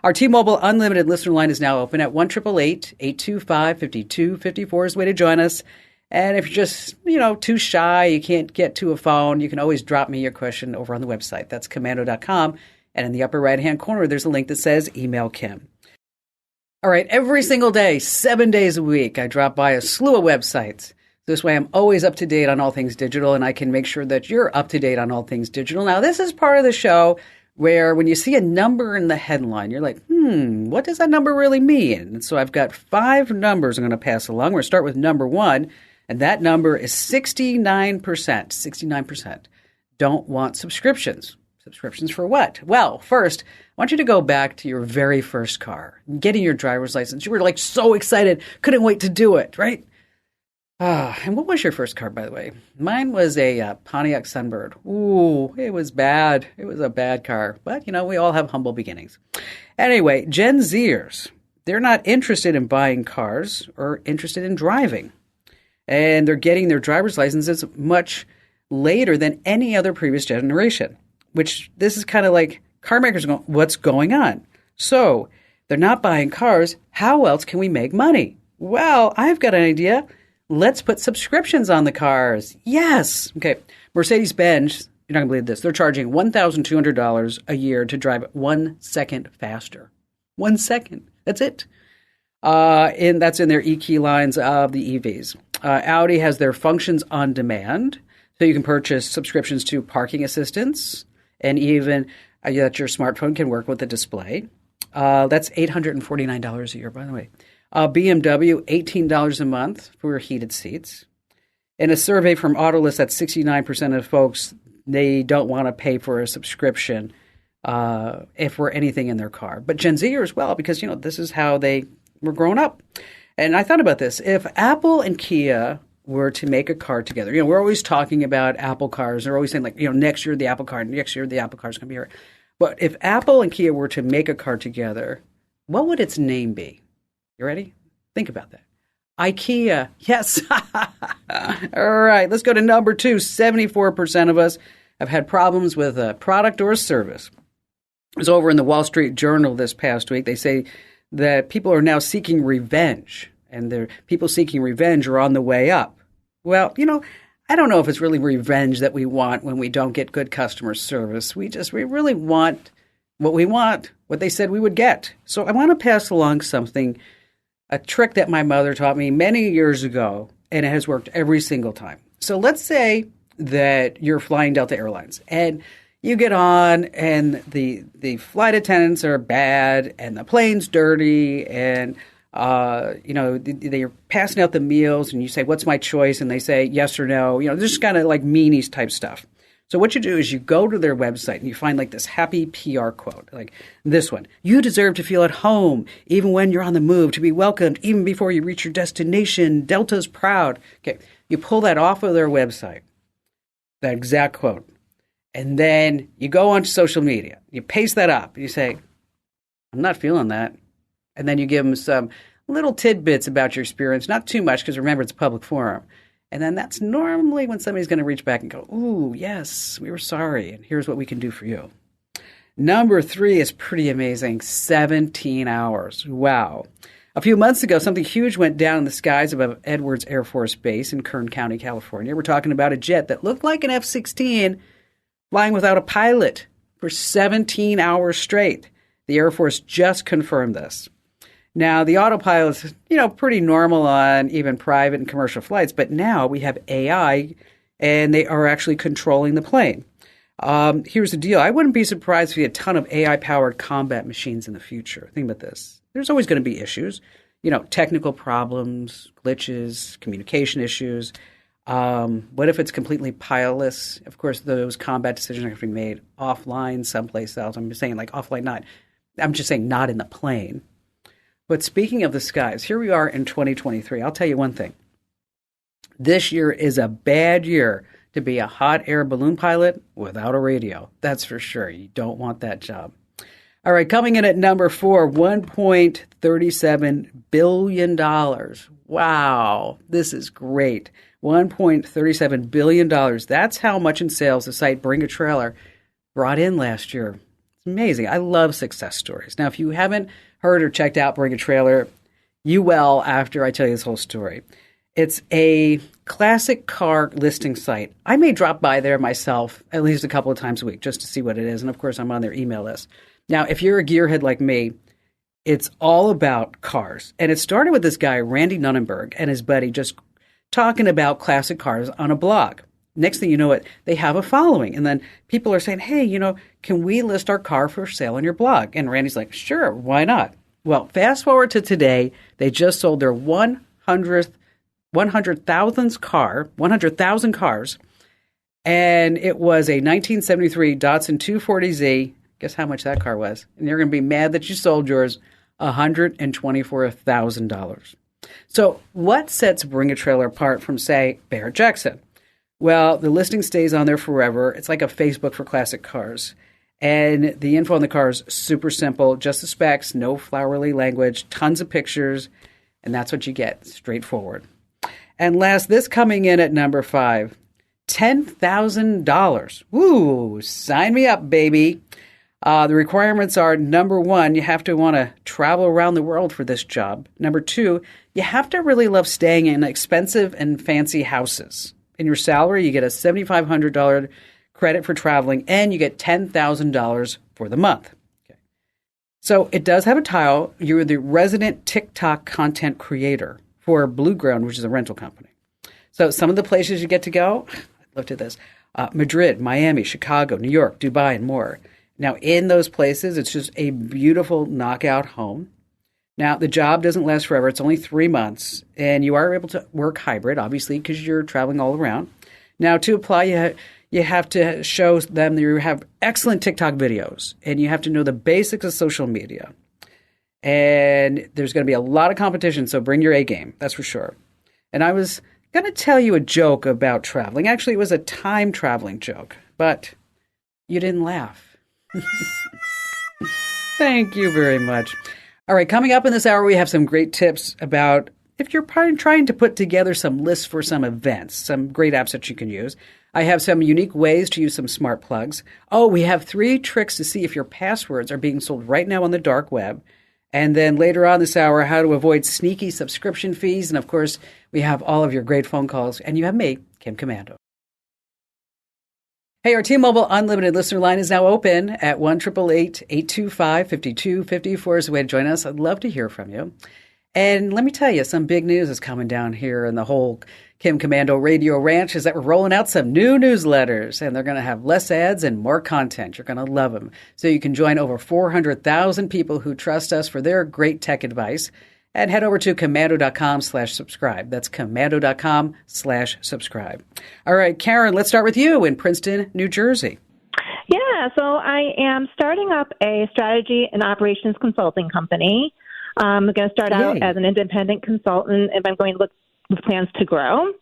Our T-Mobile Unlimited listener line is now open at 1-888-825-5254 is the way to join us. And if you're just, too shy, you can't get to a phone, you can always drop me your question over on the website. That's komando.com. And in the upper right-hand corner, there's a link that says Email Kim. All right, every single day, 7 days a week, I drop by a slew of websites. This way I'm always up to date on all things digital, and I can make sure that you're up to date on all things digital. Now, this is part of the show where when you see a number in the headline, you're like, what does that number really mean? And so I've got 5 numbers I'm going to pass along. We're going to start with number 1, and that number is 69%. 69% don't want subscriptions. Subscriptions for what? Well, first, I want you to go back to your very first car, getting your driver's license. You were like so excited, couldn't wait to do it, right? And what was your first car, by the way? Mine was a Pontiac Sunbird. Ooh, it was bad. It was a bad car. But, we all have humble beginnings. Anyway, Gen Zers, they're not interested in buying cars or interested in driving. And they're getting their driver's licenses much later than any other previous generation. Which this is kind of like car makers going, what's going on? So they're not buying cars. How else can we make money? Well, I've got an idea. Let's put subscriptions on the cars. Yes. Okay. Mercedes-Benz, you're not going to believe this. They're charging $1,200 a year to drive 1 second faster. 1 second. That's it. And that's in their e-key lines of the EVs. Audi has their functions on demand. So you can purchase subscriptions to parking assistance. And even that your smartphone can work with the display. That's $849 a year, by the way. BMW, $18 a month for heated seats. In a survey from Autolist, that's 69% of folks, they don't want to pay for a subscription if we're anything in their car. But Gen Zers, well, because, this is how they were growing up. And I thought about this. If Apple and Kia were to make a car together. We're always talking about Apple cars. They're always saying next year the Apple car, next year the Apple car is going to be here. But if Apple and Kia were to make a car together, what would its name be? You ready? Think about that. IKEA. Yes. All right. Let's go to number 2. 74% of us have had problems with a product or a service. It was over in the Wall Street Journal this past week. They say that people are now seeking revenge. And the people seeking revenge are on the way up. Well, I don't know if it's really revenge that we want when we don't get good customer service. We really want what they said we would get. So I want to pass along a trick that my mother taught me many years ago, and it has worked every single time. So let's say that you're flying Delta Airlines, and you get on, and the flight attendants are bad, and the plane's dirty, and they're passing out the meals and you say, what's my choice? And they say yes or no. Just kind of like meanies type stuff. So what you do is you go to their website and you find like this happy PR quote, like this one. You deserve to feel at home even when you're on the move, to be welcomed even before you reach your destination. Delta's proud. Okay. You pull that off of their website, that exact quote. And then you go onto social media. You paste that up. You say, I'm not feeling that. And then you give them some little tidbits about your experience, not too much, because remember, it's a public forum. And then that's normally when somebody's going to reach back and go, ooh, yes, we were sorry, and here's what we can do for you. Number 3 is pretty amazing, 17 hours. Wow. A few months ago, something huge went down in the skies above Edwards Air Force Base in Kern County, California. We're talking about a jet that looked like an F-16 flying without a pilot for 17 hours straight. The Air Force just confirmed this. Now, the autopilot's, pretty normal on even private and commercial flights, but now we have AI, and they are actually controlling the plane. Here's the deal. I wouldn't be surprised if we had a ton of AI-powered combat machines in the future. Think about this. There's always going to be issues, technical problems, glitches, communication issues. What if it's completely pilotless? Of course, those combat decisions have to be made offline someplace else. I'm just saying like offline, not. I'm just saying not in the plane. But speaking of the skies, here we are in 2023. I'll tell you one thing. This year is a bad year to be a hot air balloon pilot without a radio. That's for sure. You don't want that job. All right, coming in at number 4, $1.37 billion. Wow, this is great. $1.37 billion. That's how much in sales the site Bring a Trailer brought in last year. It's amazing. I love success stories. Now, if you haven't heard or checked out Bring a Trailer, you will after I tell you this whole story. It's a classic car listing site. I may drop by there myself at least a couple of times a week just to see what it is. And of course, I'm on their email list. Now, if you're a gearhead like me, it's all about cars. And it started with this guy, Randy Nunnenberg, and his buddy just talking about classic cars on a blog. Next thing you know it, they have a following. And then people are saying, hey, can we list our car for sale on your blog? And Randy's like, sure, why not? Well, fast forward to today, they just sold their 100,000th cars. And it was a 1973 Datsun 240Z. Guess how much that car was? And you're going to be mad that you sold yours, $124,000. So what sets Bring a Trailer apart from, say, Barrett-Jackson? Well, the listing stays on there forever. It's like a Facebook for classic cars. And the info on the car is super simple, just the specs, no flowery language, tons of pictures, and that's what you get, straightforward. And last, this coming in at number 5, $10,000. Woo, sign me up, baby. The requirements are, number 1, you have to want to travel around the world for this job. Number 2, you have to really love staying in expensive and fancy houses. In your salary, you get a $7,500 credit for traveling, and you get $10,000 for the month. Okay. So it does have a title. You're the resident TikTok content creator for Blueground, which is a rental company. So some of the places you get to go, I looked at this, Madrid, Miami, Chicago, New York, Dubai, and more. Now, in those places, it's just a beautiful knockout home. Now, the job doesn't last forever. It's only 3 months, and you are able to work hybrid, obviously, because you're traveling all around. Now, to apply, you have to show them that you have excellent TikTok videos, and you have to know the basics of social media. And there's going to be a lot of competition, so bring your A game, that's for sure. And I was going to tell you a joke about traveling. Actually, it was a time traveling joke, but you didn't laugh. Thank you very much. All right, coming up in this hour, we have some great tips about if you're trying to put together some lists for some events, some great apps that you can use. I have some unique ways to use some smart plugs. Oh, we have 3 tricks to see if your passwords are being sold right now on the dark web. And then later on this hour, how to avoid sneaky subscription fees. And of course, we have all of your great phone calls. And you have me, Kim Komando. Hey, our T-Mobile Unlimited listener line is now open at 1-888-825-5254 is the way to join us. I'd love to hear from you. And let me tell you, some big news is coming down here in the whole Kim Komando Radio Ranch is that we're rolling out some new newsletters, and they're going to have less ads and more content. You're going to love them. So you can join over 400,000 people who trust us for their great tech advice. And head over to komando.com/subscribe. That's komando.com/subscribe. All right, Karen, let's start with you in Princeton, New Jersey. Yeah, so I am starting up a strategy and operations consulting company. I'm going to start out as an independent consultant, and I'm going to look with plans to grow.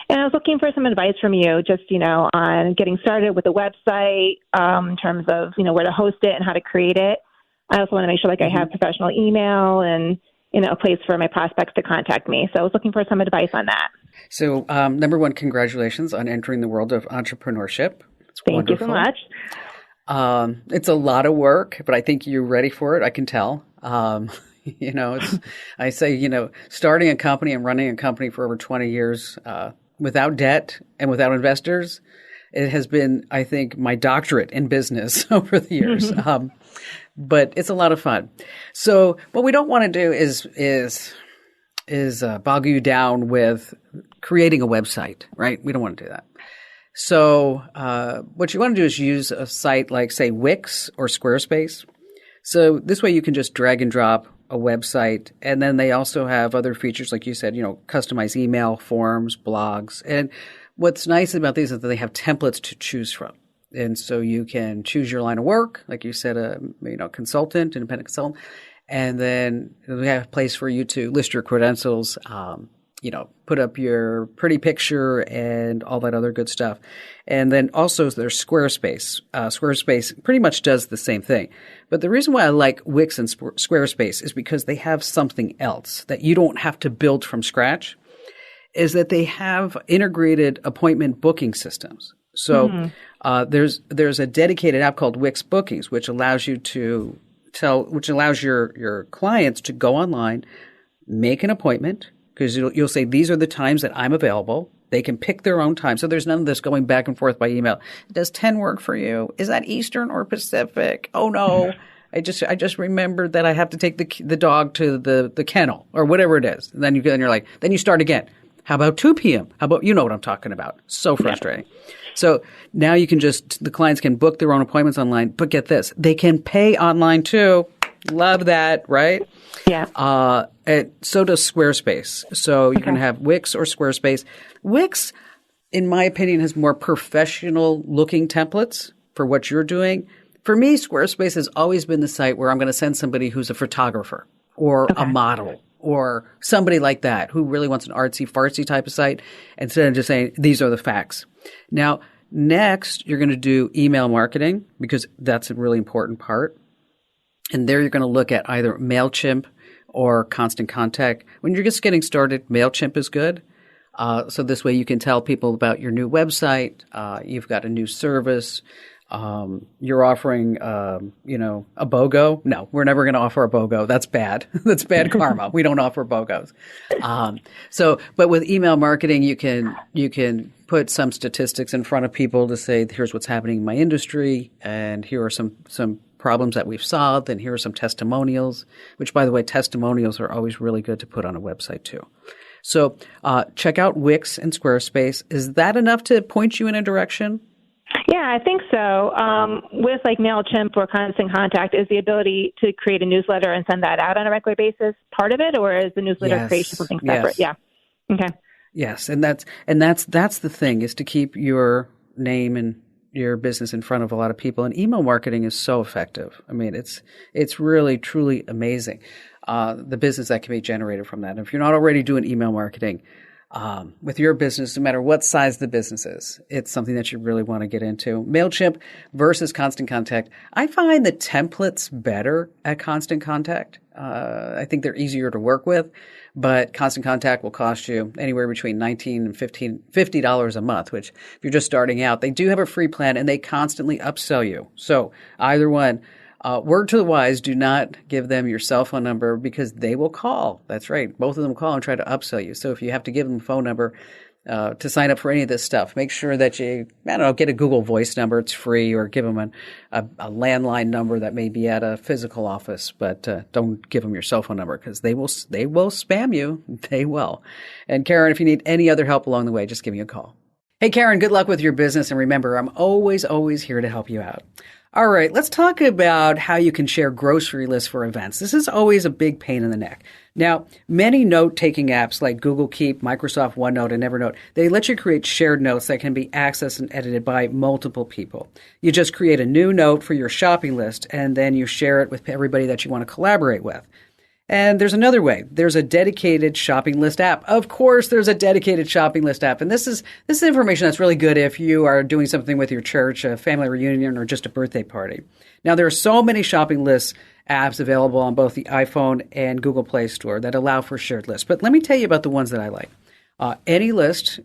And I was looking for some advice from you, just, on getting started with a website, in terms of, where to host it and how to create it. I also want to make sure, I have professional email and, a place for my prospects to contact me. So I was looking for some advice on that. So, number 1, congratulations on entering the world of entrepreneurship. It's Thank you so much. It's a lot of work, but I think you're ready for it. I can tell. I say, starting a company and running a company for over 20 years without debt and without investors, it has been, I think, my doctorate in business over the years. But it's a lot of fun. So what we don't want to do is bog you down with creating a website, right? We don't want to do that. So what you want to do is use a site like, say, Wix or Squarespace. So this way you can just drag and drop a website. And then they also have other features, like you said, customized email, forms, blogs. And what's nice about these is that they have templates to choose from. And so you can choose your line of work, like you said, consultant, independent consultant. And then we have a place for you to list your credentials, put up your pretty picture and all that other good stuff. And then also there's Squarespace. Squarespace pretty much does the same thing. But the reason why I like Wix and Squarespace is because they have something else that you don't have to build from scratch, is that they have integrated appointment booking systems. So there's a dedicated app called Wix Bookings, which allows you to allows your clients to go online, make an appointment, because you'll say, these are the times that I'm available. They can pick their own time. So there's none of this going back and forth by email. Does 10 work for you? Is that Eastern or Pacific? Oh, no. I just remembered that I have to take the dog to the kennel or whatever it is. And then you're like, then you start again. How about 2 p.m.? How about, you know what I'm talking about. So frustrating. Yeah. So now the clients can book their own appointments online, but get this, they can pay online too. Love that, right? Yeah. And so does Squarespace. So you can have Wix or Squarespace. Wix, in my opinion, has more professional looking templates for what you're doing. For me, Squarespace has always been the site where I'm going to send somebody who's a photographer or a model or somebody like that who really wants an artsy-fartsy type of site instead of just saying, these are the facts. Now, next, you're going to do email marketing because that's a really important part. And there you're going to look at either MailChimp or Constant Contact. When you're just getting started, MailChimp is good. So this way you can tell people about your new website. You've got a new service. You're offering, a BOGO. No, we're never going to offer a BOGO. That's bad. That's bad karma. We don't offer BOGOs. But with email marketing, you can put some statistics in front of people to say, here's what's happening in my industry, and here are some problems that we've solved, and here are some testimonials, which, by the way, testimonials are always really good to put on a website too. So check out Wix and Squarespace. Is that enough to point you in a direction? Yeah, I think so. With like MailChimp or Constant Contact, is the ability to create a newsletter and send that out on a regular basis part of it, or is the newsletter creation something separate? Yes. Yeah. Okay. Yes, and that's the thing, is to keep your name and your business in front of a lot of people. And email marketing is so effective. I mean, it's really, truly amazing, the business that can be generated from that. And if you're not already doing email marketing with your business, no matter what size the business is, it's something that you really want to get into. MailChimp versus Constant Contact. I find the templates better at Constant Contact. I think they're easier to work with, but Constant Contact will cost you anywhere between $19 and $50 a month, which if you're just starting out, they do have a free plan and they constantly upsell you. So either one. Word to the wise, do not give them your cell phone number because they will call. That's right. Both of them call and try to upsell you. So if you have to give them a phone number to sign up for any of this stuff, make sure that you, get a Google Voice number. It's free, or give them a landline number that may be at a physical office, but don't give them your cell phone number because they will spam you. They will. And Karen, if you need any other help along the way, just give me a call. Hey, Karen, good luck with your business. And remember, I'm always, always here to help you out. All right, let's talk about how you can share grocery lists for events. This is always a big pain in the neck. Now, many note-taking apps like Google Keep, Microsoft OneNote, and Evernote, they let you create shared notes that can be accessed and edited by multiple people. You just create a new note for your shopping list, and then you share it with everybody that you want to collaborate with. And there's another way. There's a dedicated shopping list app. Of course, there's a dedicated shopping list app. And this is information that's really good if you are doing something with your church, a family reunion, or just a birthday party. Now, there are so many shopping list apps available on both the iPhone and Google Play Store that allow for shared lists. But let me tell you about the ones that I like. AnyList,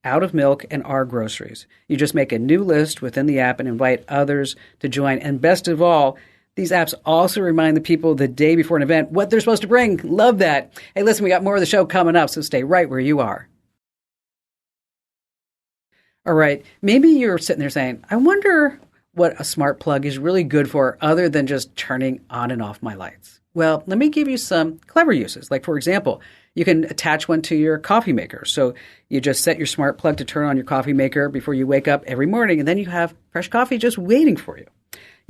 Out of Milk, and Our Groceries. You just make a new list within the app and invite others to join. And best of all, these apps also remind the people the day before an event what they're supposed to bring. Love that. Hey, listen, we got more of the show coming up, so stay right where you are. All right, maybe you're sitting there saying, I wonder what a smart plug is really good for other than just turning on and off my lights. Well, let me give you some clever uses. Like, for example, you can attach one to your coffee maker. So you just set your smart plug to turn on your coffee maker before you wake up every morning, and then you have fresh coffee just waiting for you.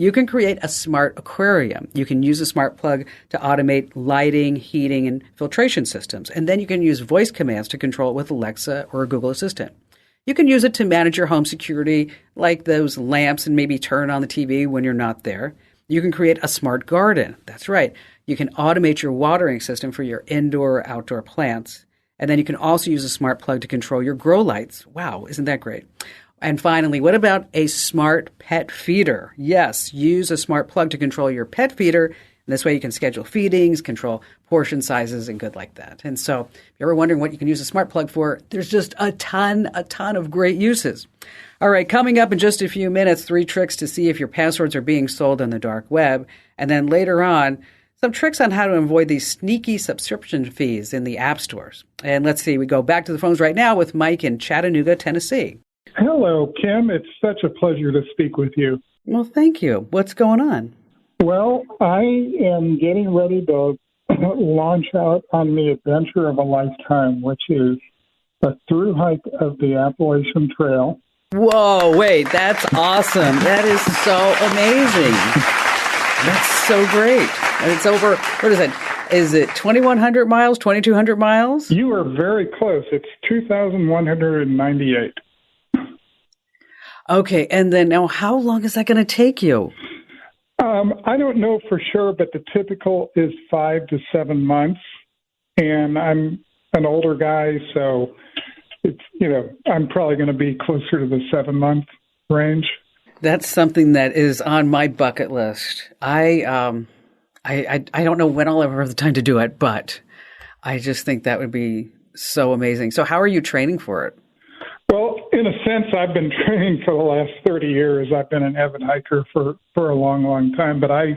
You can create a smart aquarium. You can use a smart plug to automate lighting, heating, and filtration systems. And then you can use voice commands to control it with Alexa or Google Assistant. You can use it to manage your home security, like those lamps, and maybe turn on the TV when you're not there. You can create a smart garden. That's right. You can automate your watering system for your indoor or outdoor plants. And then you can also use a smart plug to control your grow lights. Wow, isn't that great? And finally, what about a smart pet feeder? Yes, use a smart plug to control your pet feeder. And this way you can schedule feedings, control portion sizes, and good like that. And so if you're ever wondering what you can use a smart plug for, there's just a ton of great uses. All right, coming up in just a few minutes, 3 tricks to see if your passwords are being sold on the dark web. And then later on, some tricks on how to avoid these sneaky subscription fees in the app stores. And let's see, we go back to the phones right now with Mike in Chattanooga, Tennessee. Hello, Kim. It's such a pleasure to speak with you. Well, thank you. What's going on? Well, I am getting ready to launch out on the adventure of a lifetime, which is a through hike of the Appalachian Trail. Whoa, wait, that's awesome. That is so amazing. That's so great. And it's over, what is it? Is it 2,100 miles, 2,200 miles? You are very close. It's 2,198. Okay, and then now how long is that going to take you? I don't know for sure, but the typical is 5 to 7 months. And I'm an older guy, so it's, I'm probably going to be closer to the 7-month range. That's something that is on my bucket list. I don't know when I'll ever have the time to do it, but I just think that would be so amazing. So how are you training for it? Well, in a sense, I've been training for the last 30 years. I've been an avid hiker for a long, long time, but I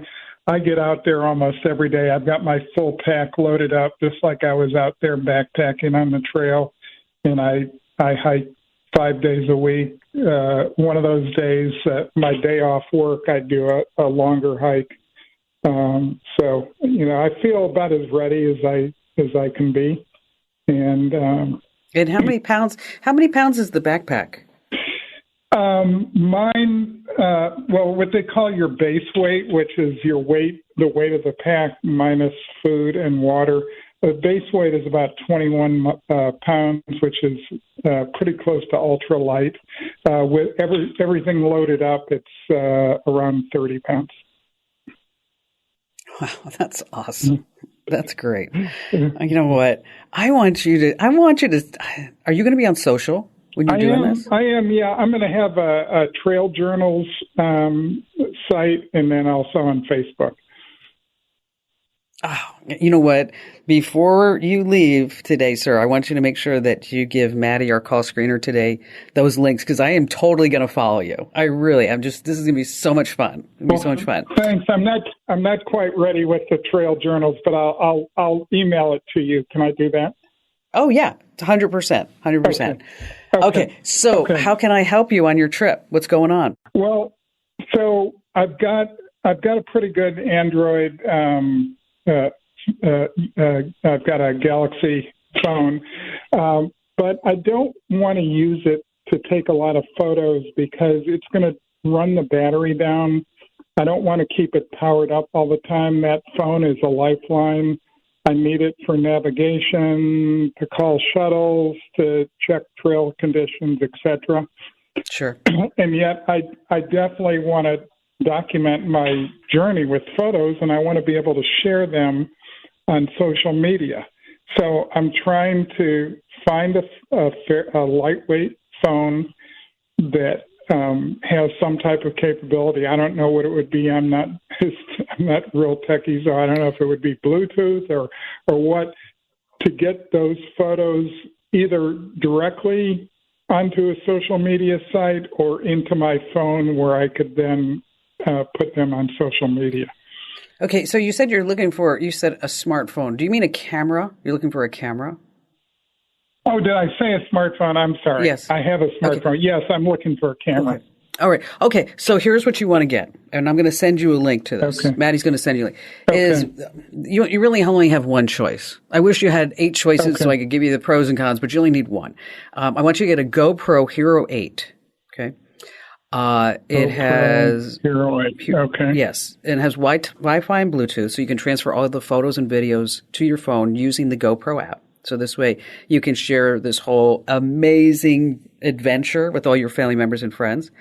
get out there almost every day. I've got my full pack loaded up, just like I was out there backpacking on the trail, and I hike 5 days a week. One of those days, my day off work, I do a longer hike. So, I feel about as ready as I can be. And how many pounds is the backpack? Mine, what they call your base weight, which is your weight, the weight of the pack minus food and water. The base weight is about 21 pounds, which is pretty close to ultralight. With everything loaded up, it's around 30 pounds. Wow, that's awesome. That's great. You know what? I want you to, are you going to be on social when you're doing this? I am, yeah. I'm going to have a Trail Journals site and then also on Facebook. Oh, you know what? Before you leave today, sir, I want you to make sure that you give Maddie, our call screener today, those links, because I am totally going to follow you. I really am. This is going to be so much fun. It's going to be so much fun. Thanks. I'm not quite ready with the Trail Journals, but I'll email it to you. Can I do that? Oh yeah, 100%. 100%. Okay. So how can I help you on your trip? What's going on? Well, so I've got a pretty good Android. I've got a Galaxy phone, but I don't want to use it to take a lot of photos because it's going to run the battery down. I don't want to keep it powered up all the time. That phone is a lifeline. I need it for navigation, to call shuttles, to check trail conditions, etc. Sure. And yet I definitely want to document my journey with photos, and I want to be able to share them on social media. So I'm trying to find a lightweight phone that has some type of capability. I don't know what it would be. I'm not real techie, so I don't know if it would be Bluetooth or what, to get those photos either directly onto a social media site or into my phone where I could then put them on social media. Okay, so you said a smartphone. Do you mean a camera? You're looking for a camera? Oh, did I say a smartphone? I'm sorry. Yes. I have a smartphone. Okay. Yes, I'm looking for a camera. Okay. All right. Okay, so here's what you want to get, and I'm going to send you a link to this. Okay. Maddie's going to send you a link. Okay. You really only have one choice. I wish you had 8 choices so I could give you the pros and cons, but you only need one. I want you to get a GoPro Hero 8, okay? It has okay. Yes, it has Wi-Fi and Bluetooth, so you can transfer all of the photos and videos to your phone using the GoPro app. So this way you can share this whole amazing adventure with all your family members and friends.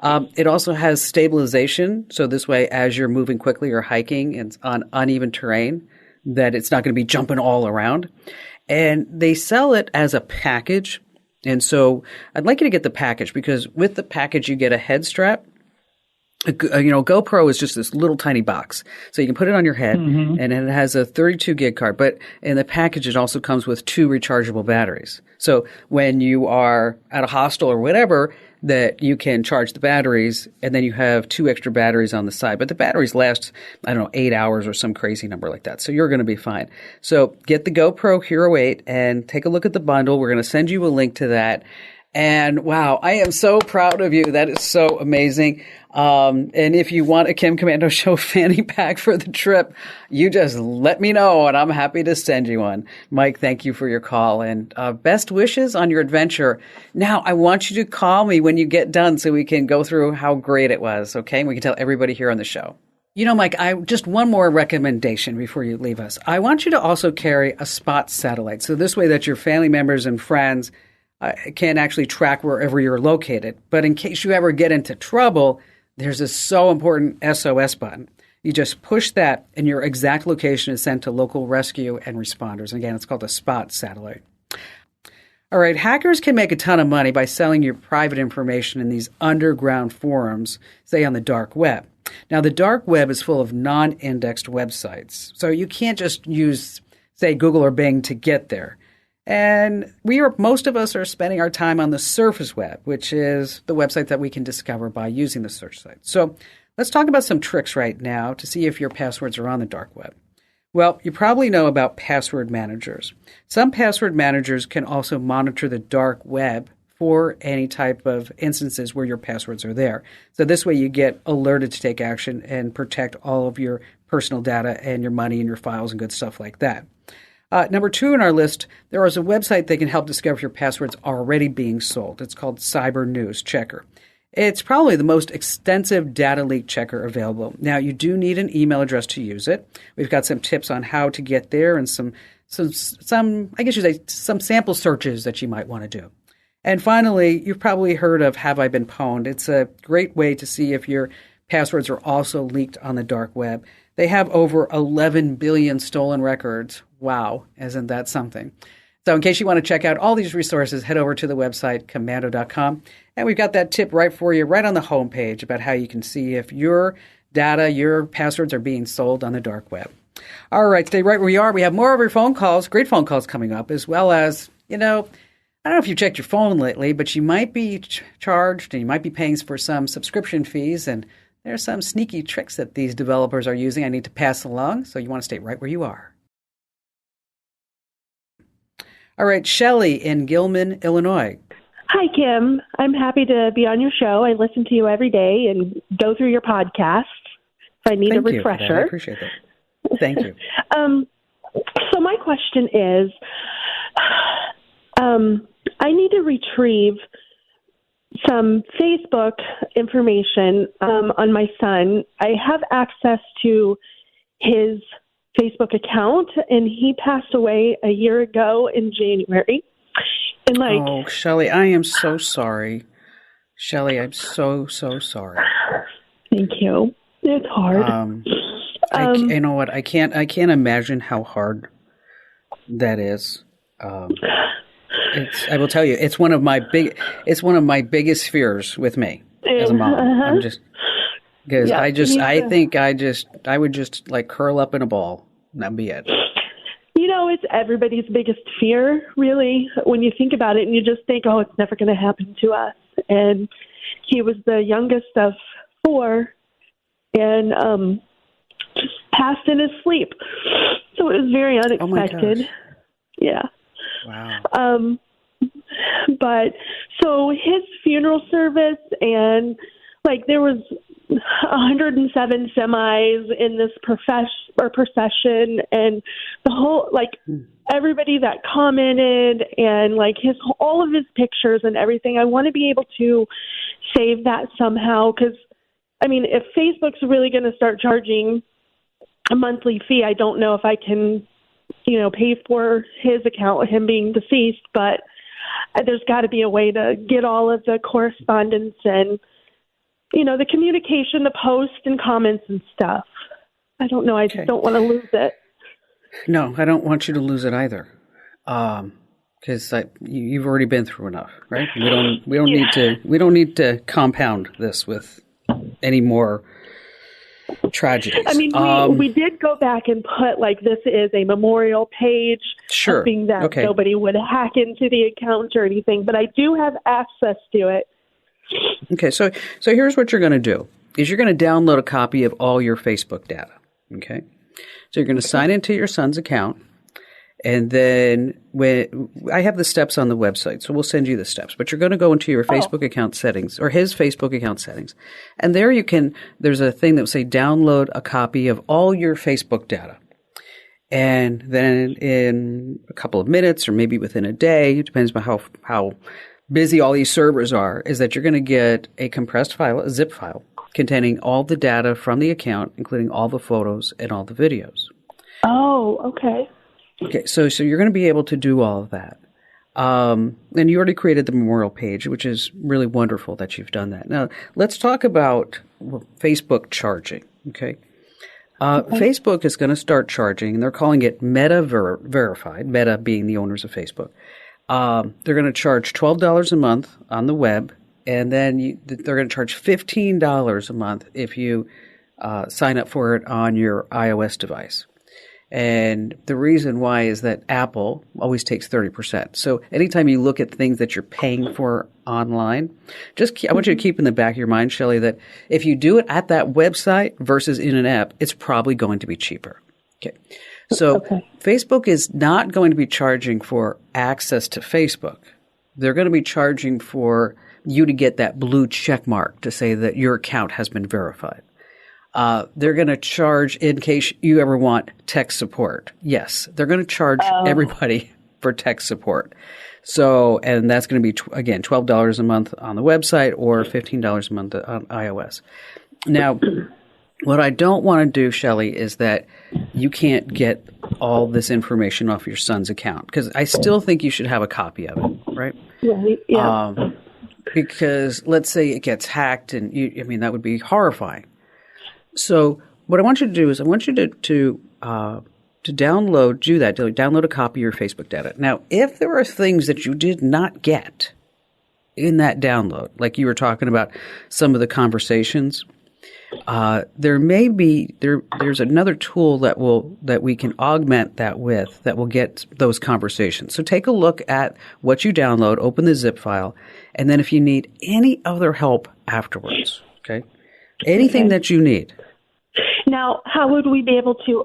It also has stabilization, so this way as you're moving quickly or hiking and on uneven terrain, that it's not going to be jumping all around. And they sell it as a package. And so I'd like you to get the package because with the package, you get a head strap. GoPro is just this little tiny box. So you can put it on your head and it has a 32 gig card. But in the package, it also comes with 2 rechargeable batteries. So when you are at a hostel or whatever, that you can charge the batteries and then you have 2 extra batteries on the side. But the batteries last, 8 hours or some crazy number like that. So you're going to be fine. So get the GoPro Hero 8 and take a look at the bundle. We're going to send you a link to that. And wow, I am so proud of you. That is so amazing. And if you want a Kim Komando Show fanny pack for the trip, you just let me know and I'm happy to send you one. Mike, thank you for your call and best wishes on your adventure. Now, I want you to call me when you get done so we can go through how great it was, okay? And we can tell everybody here on the show. You know, Mike, just one more recommendation before you leave us. I want you to also carry a Spot satellite. So this way that your family members and friends can actually track wherever you're located. But in case you ever get into trouble, there's a so important SOS button. You just push that and your exact location is sent to local rescue and responders. And again, it's called a Spot satellite. All right, hackers can make a ton of money by selling your private information in these underground forums, say on the dark web. Now, the dark web is full of non-indexed websites. So you can't just use, say, Google or Bing to get there. And most of us are spending our time on the surface web, which is the website that we can discover by using the search site. So let's talk about some tricks right now to see if your passwords are on the dark web. Well, you probably know about password managers. Some password managers can also monitor the dark web for any type of instances where your passwords are there. So this way you get alerted to take action and protect all of your personal data and your money and your files and good stuff like that. Number 2 on our list, there is a website that can help discover if your passwords are already being sold. It's called Cyber News Checker. It's probably the most extensive data leak checker available. Now, you do need an email address to use it. We've got some tips on how to get there and some sample searches that you might want to do. And finally, you've probably heard of Have I Been Pwned? It's a great way to see if your passwords are also leaked on the dark web. They have over 11 billion stolen records. Wow, isn't that something? So in case you want to check out all these resources, head over to the website, komando.com. And we've got that tip right for you right on the homepage about how you can see if your data, your passwords are being sold on the dark web. All right, stay right where you are. We have more of your phone calls, great phone calls coming up, as well as, I don't know if you've checked your phone lately, but you might be charged and you might be paying for some subscription fees. And there's some sneaky tricks that these developers are using I need to pass along, so you want to stay right where you are. All right, Shelley in Gilman, Illinois. Hi, Kim. I'm happy to be on your show. I listen to you every day and go through your podcasts if I need a refresher. I appreciate that. Thank you. So my question is, I need to retrieve some Facebook information on my son. I have access to his Facebook account, and he passed away a year ago in January. And oh, Shelley, I am so sorry. Shelley, I'm so sorry. Thank you. It's hard. You know what? I can't imagine how hard that is. I will tell you, it's one of my biggest fears with me as a mom. I'm just because I would just like curl up in a ball and that'd be it. It's everybody's biggest fear, really, when you think about it, and you just think, oh, it's never going to happen to us. And he was the youngest of 4, and just passed in his sleep. So it was very unexpected. Oh my gosh. Yeah. Wow. But so his funeral service, and there was 107 semis in this procession, and the whole everybody that commented and like all of his pictures and everything. I want to be able to save that somehow because, I mean, if Facebook's really going to start charging a monthly fee, I don't know if I can, pay for his account with him being deceased, but there's got to be a way to get all of the correspondence and, the communication, the posts and comments and stuff. I don't know. I just don't want to lose it. No, I don't want you to lose it either. Because you've already been through enough, right? We don't need to compound this with any more tragedies. I mean, we did go back and put this is a memorial page, sure, hoping that nobody would hack into the account or anything. But I do have access to it. Okay, so here's what you're going to do: is you're going to download a copy of all your Facebook data. Okay, so you're going to sign into your son's account. And then I have the steps on the website, so we'll send you the steps. But you're going to go into your Facebook account settings or his Facebook account settings. And there there's a thing that will say download a copy of all your Facebook data. And then in a couple of minutes or maybe within a day, it depends on how busy all these servers are, is that you're going to get a compressed file, a zip file, containing all the data from the account, including all the photos and all the videos. Oh, okay. Okay, so you're going to be able to do all of that. And you already created the memorial page, which is really wonderful that you've done that. Now, let's talk about Facebook charging, okay? Facebook is going to start charging, and they're calling it Meta Verified, Meta being the owners of Facebook. They're going to charge $12 a month on the web, and then they're going to charge $15 a month if you sign up for it on your iOS device. And the reason why is that Apple always takes 30%. So anytime you look at things that you're paying for online, I want you to keep in the back of your mind, Shelley, that if you do it at that website versus in an app, it's probably going to be cheaper. Okay. So Facebook is not going to be charging for access to Facebook. They're going to be charging for you to get that blue check mark to say that your account has been verified. They're going to charge in case you ever want tech support. Yes, they're going to charge everybody for tech support. So, and that's going to be, again, $12 a month on the website or $15 a month on iOS. Now, what I don't want to do, Shelley, is that you can't get all this information off your son's account, because I still think you should have a copy of it, right? Right, yeah. Because let's say it gets hacked, and that would be horrifying. So what I want you to do is I want you to download a copy of your Facebook data. Now, if there are things that you did not get in that download, like you were talking about some of the conversations, there's another tool that we can augment that with that will get those conversations. So take a look at what you download, open the zip file, and then if you need any other help afterwards, okay? Anything that you need. Now, how would we be able to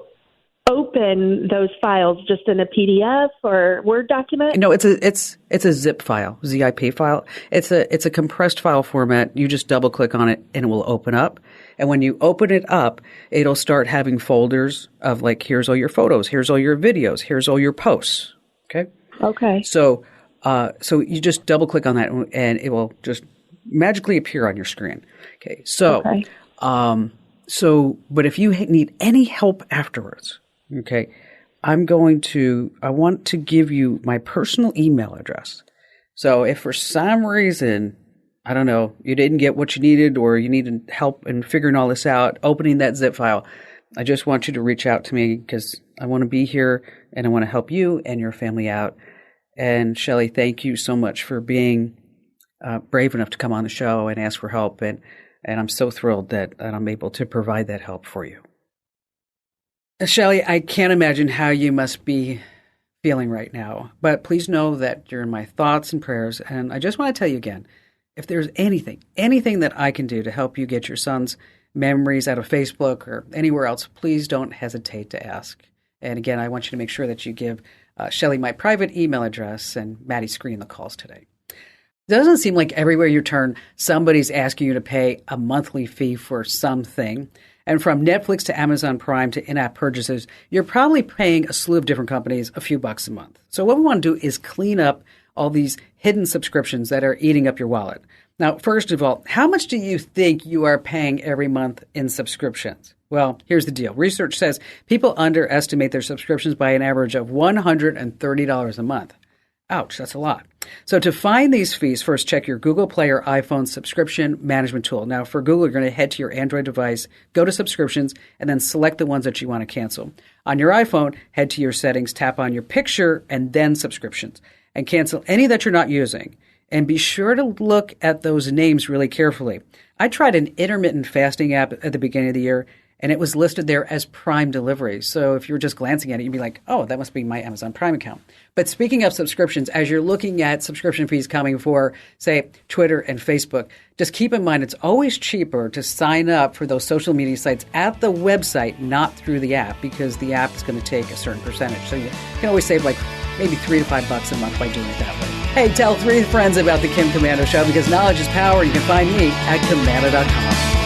open those files? Just in a PDF or Word document? No, it's a zip file, ZIP file. It's a compressed file format. You just double click on it and it will open up. And when you open it up, it'll start having folders of here's all your photos, here's all your videos, here's all your posts. Okay. Okay. So you just double click on that and it will just magically appear on your screen. Okay. So, but if you need any help afterwards, okay, I want to give you my personal email address. So if for some reason, I don't know, you didn't get what you needed or you needed help in figuring all this out, opening that zip file, I just want you to reach out to me because I want to be here and I want to help you and your family out. And Shelley, thank you so much for being brave enough to come on the show and ask for help. And I'm so thrilled that I'm able to provide that help for you. Shelley, I can't imagine how you must be feeling right now, but please know that you're in my thoughts and prayers. And I just want to tell you again, if there's anything that I can do to help you get your son's memories out of Facebook or anywhere else, please don't hesitate to ask. And again, I want you to make sure that you give Shelley my private email address and Maddie screen the calls today. It doesn't seem like everywhere you turn, somebody's asking you to pay a monthly fee for something. And from Netflix to Amazon Prime to in-app purchases, you're probably paying a slew of different companies a few bucks a month. So what we want to do is clean up all these hidden subscriptions that are eating up your wallet. Now, first of all, how much do you think you are paying every month in subscriptions? Well, here's the deal. Research says people underestimate their subscriptions by an average of $130 a month. Ouch, that's a lot. So to find these fees, first check your Google Play or iPhone subscription management tool. Now, for Google, you're going to head to your Android device, go to subscriptions, and then select the ones that you want to cancel. On your iPhone, head to your settings, tap on your picture, and then subscriptions, and cancel any that you're not using. And be sure to look at those names really carefully. I tried an intermittent fasting app at the beginning of the year, and it was listed there as Prime Delivery. So if you were just glancing at it, you'd be like, oh, that must be my Amazon Prime account. But speaking of subscriptions, as you're looking at subscription fees coming for, say, Twitter and Facebook, just keep in mind it's always cheaper to sign up for those social media sites at the website, not through the app, because the app is going to take a certain percentage. So you can always save like maybe $3 to $5 a month by doing it that way. Hey, tell 3 friends about the Kim Komando Show, because knowledge is power. You can find me at Komando.com.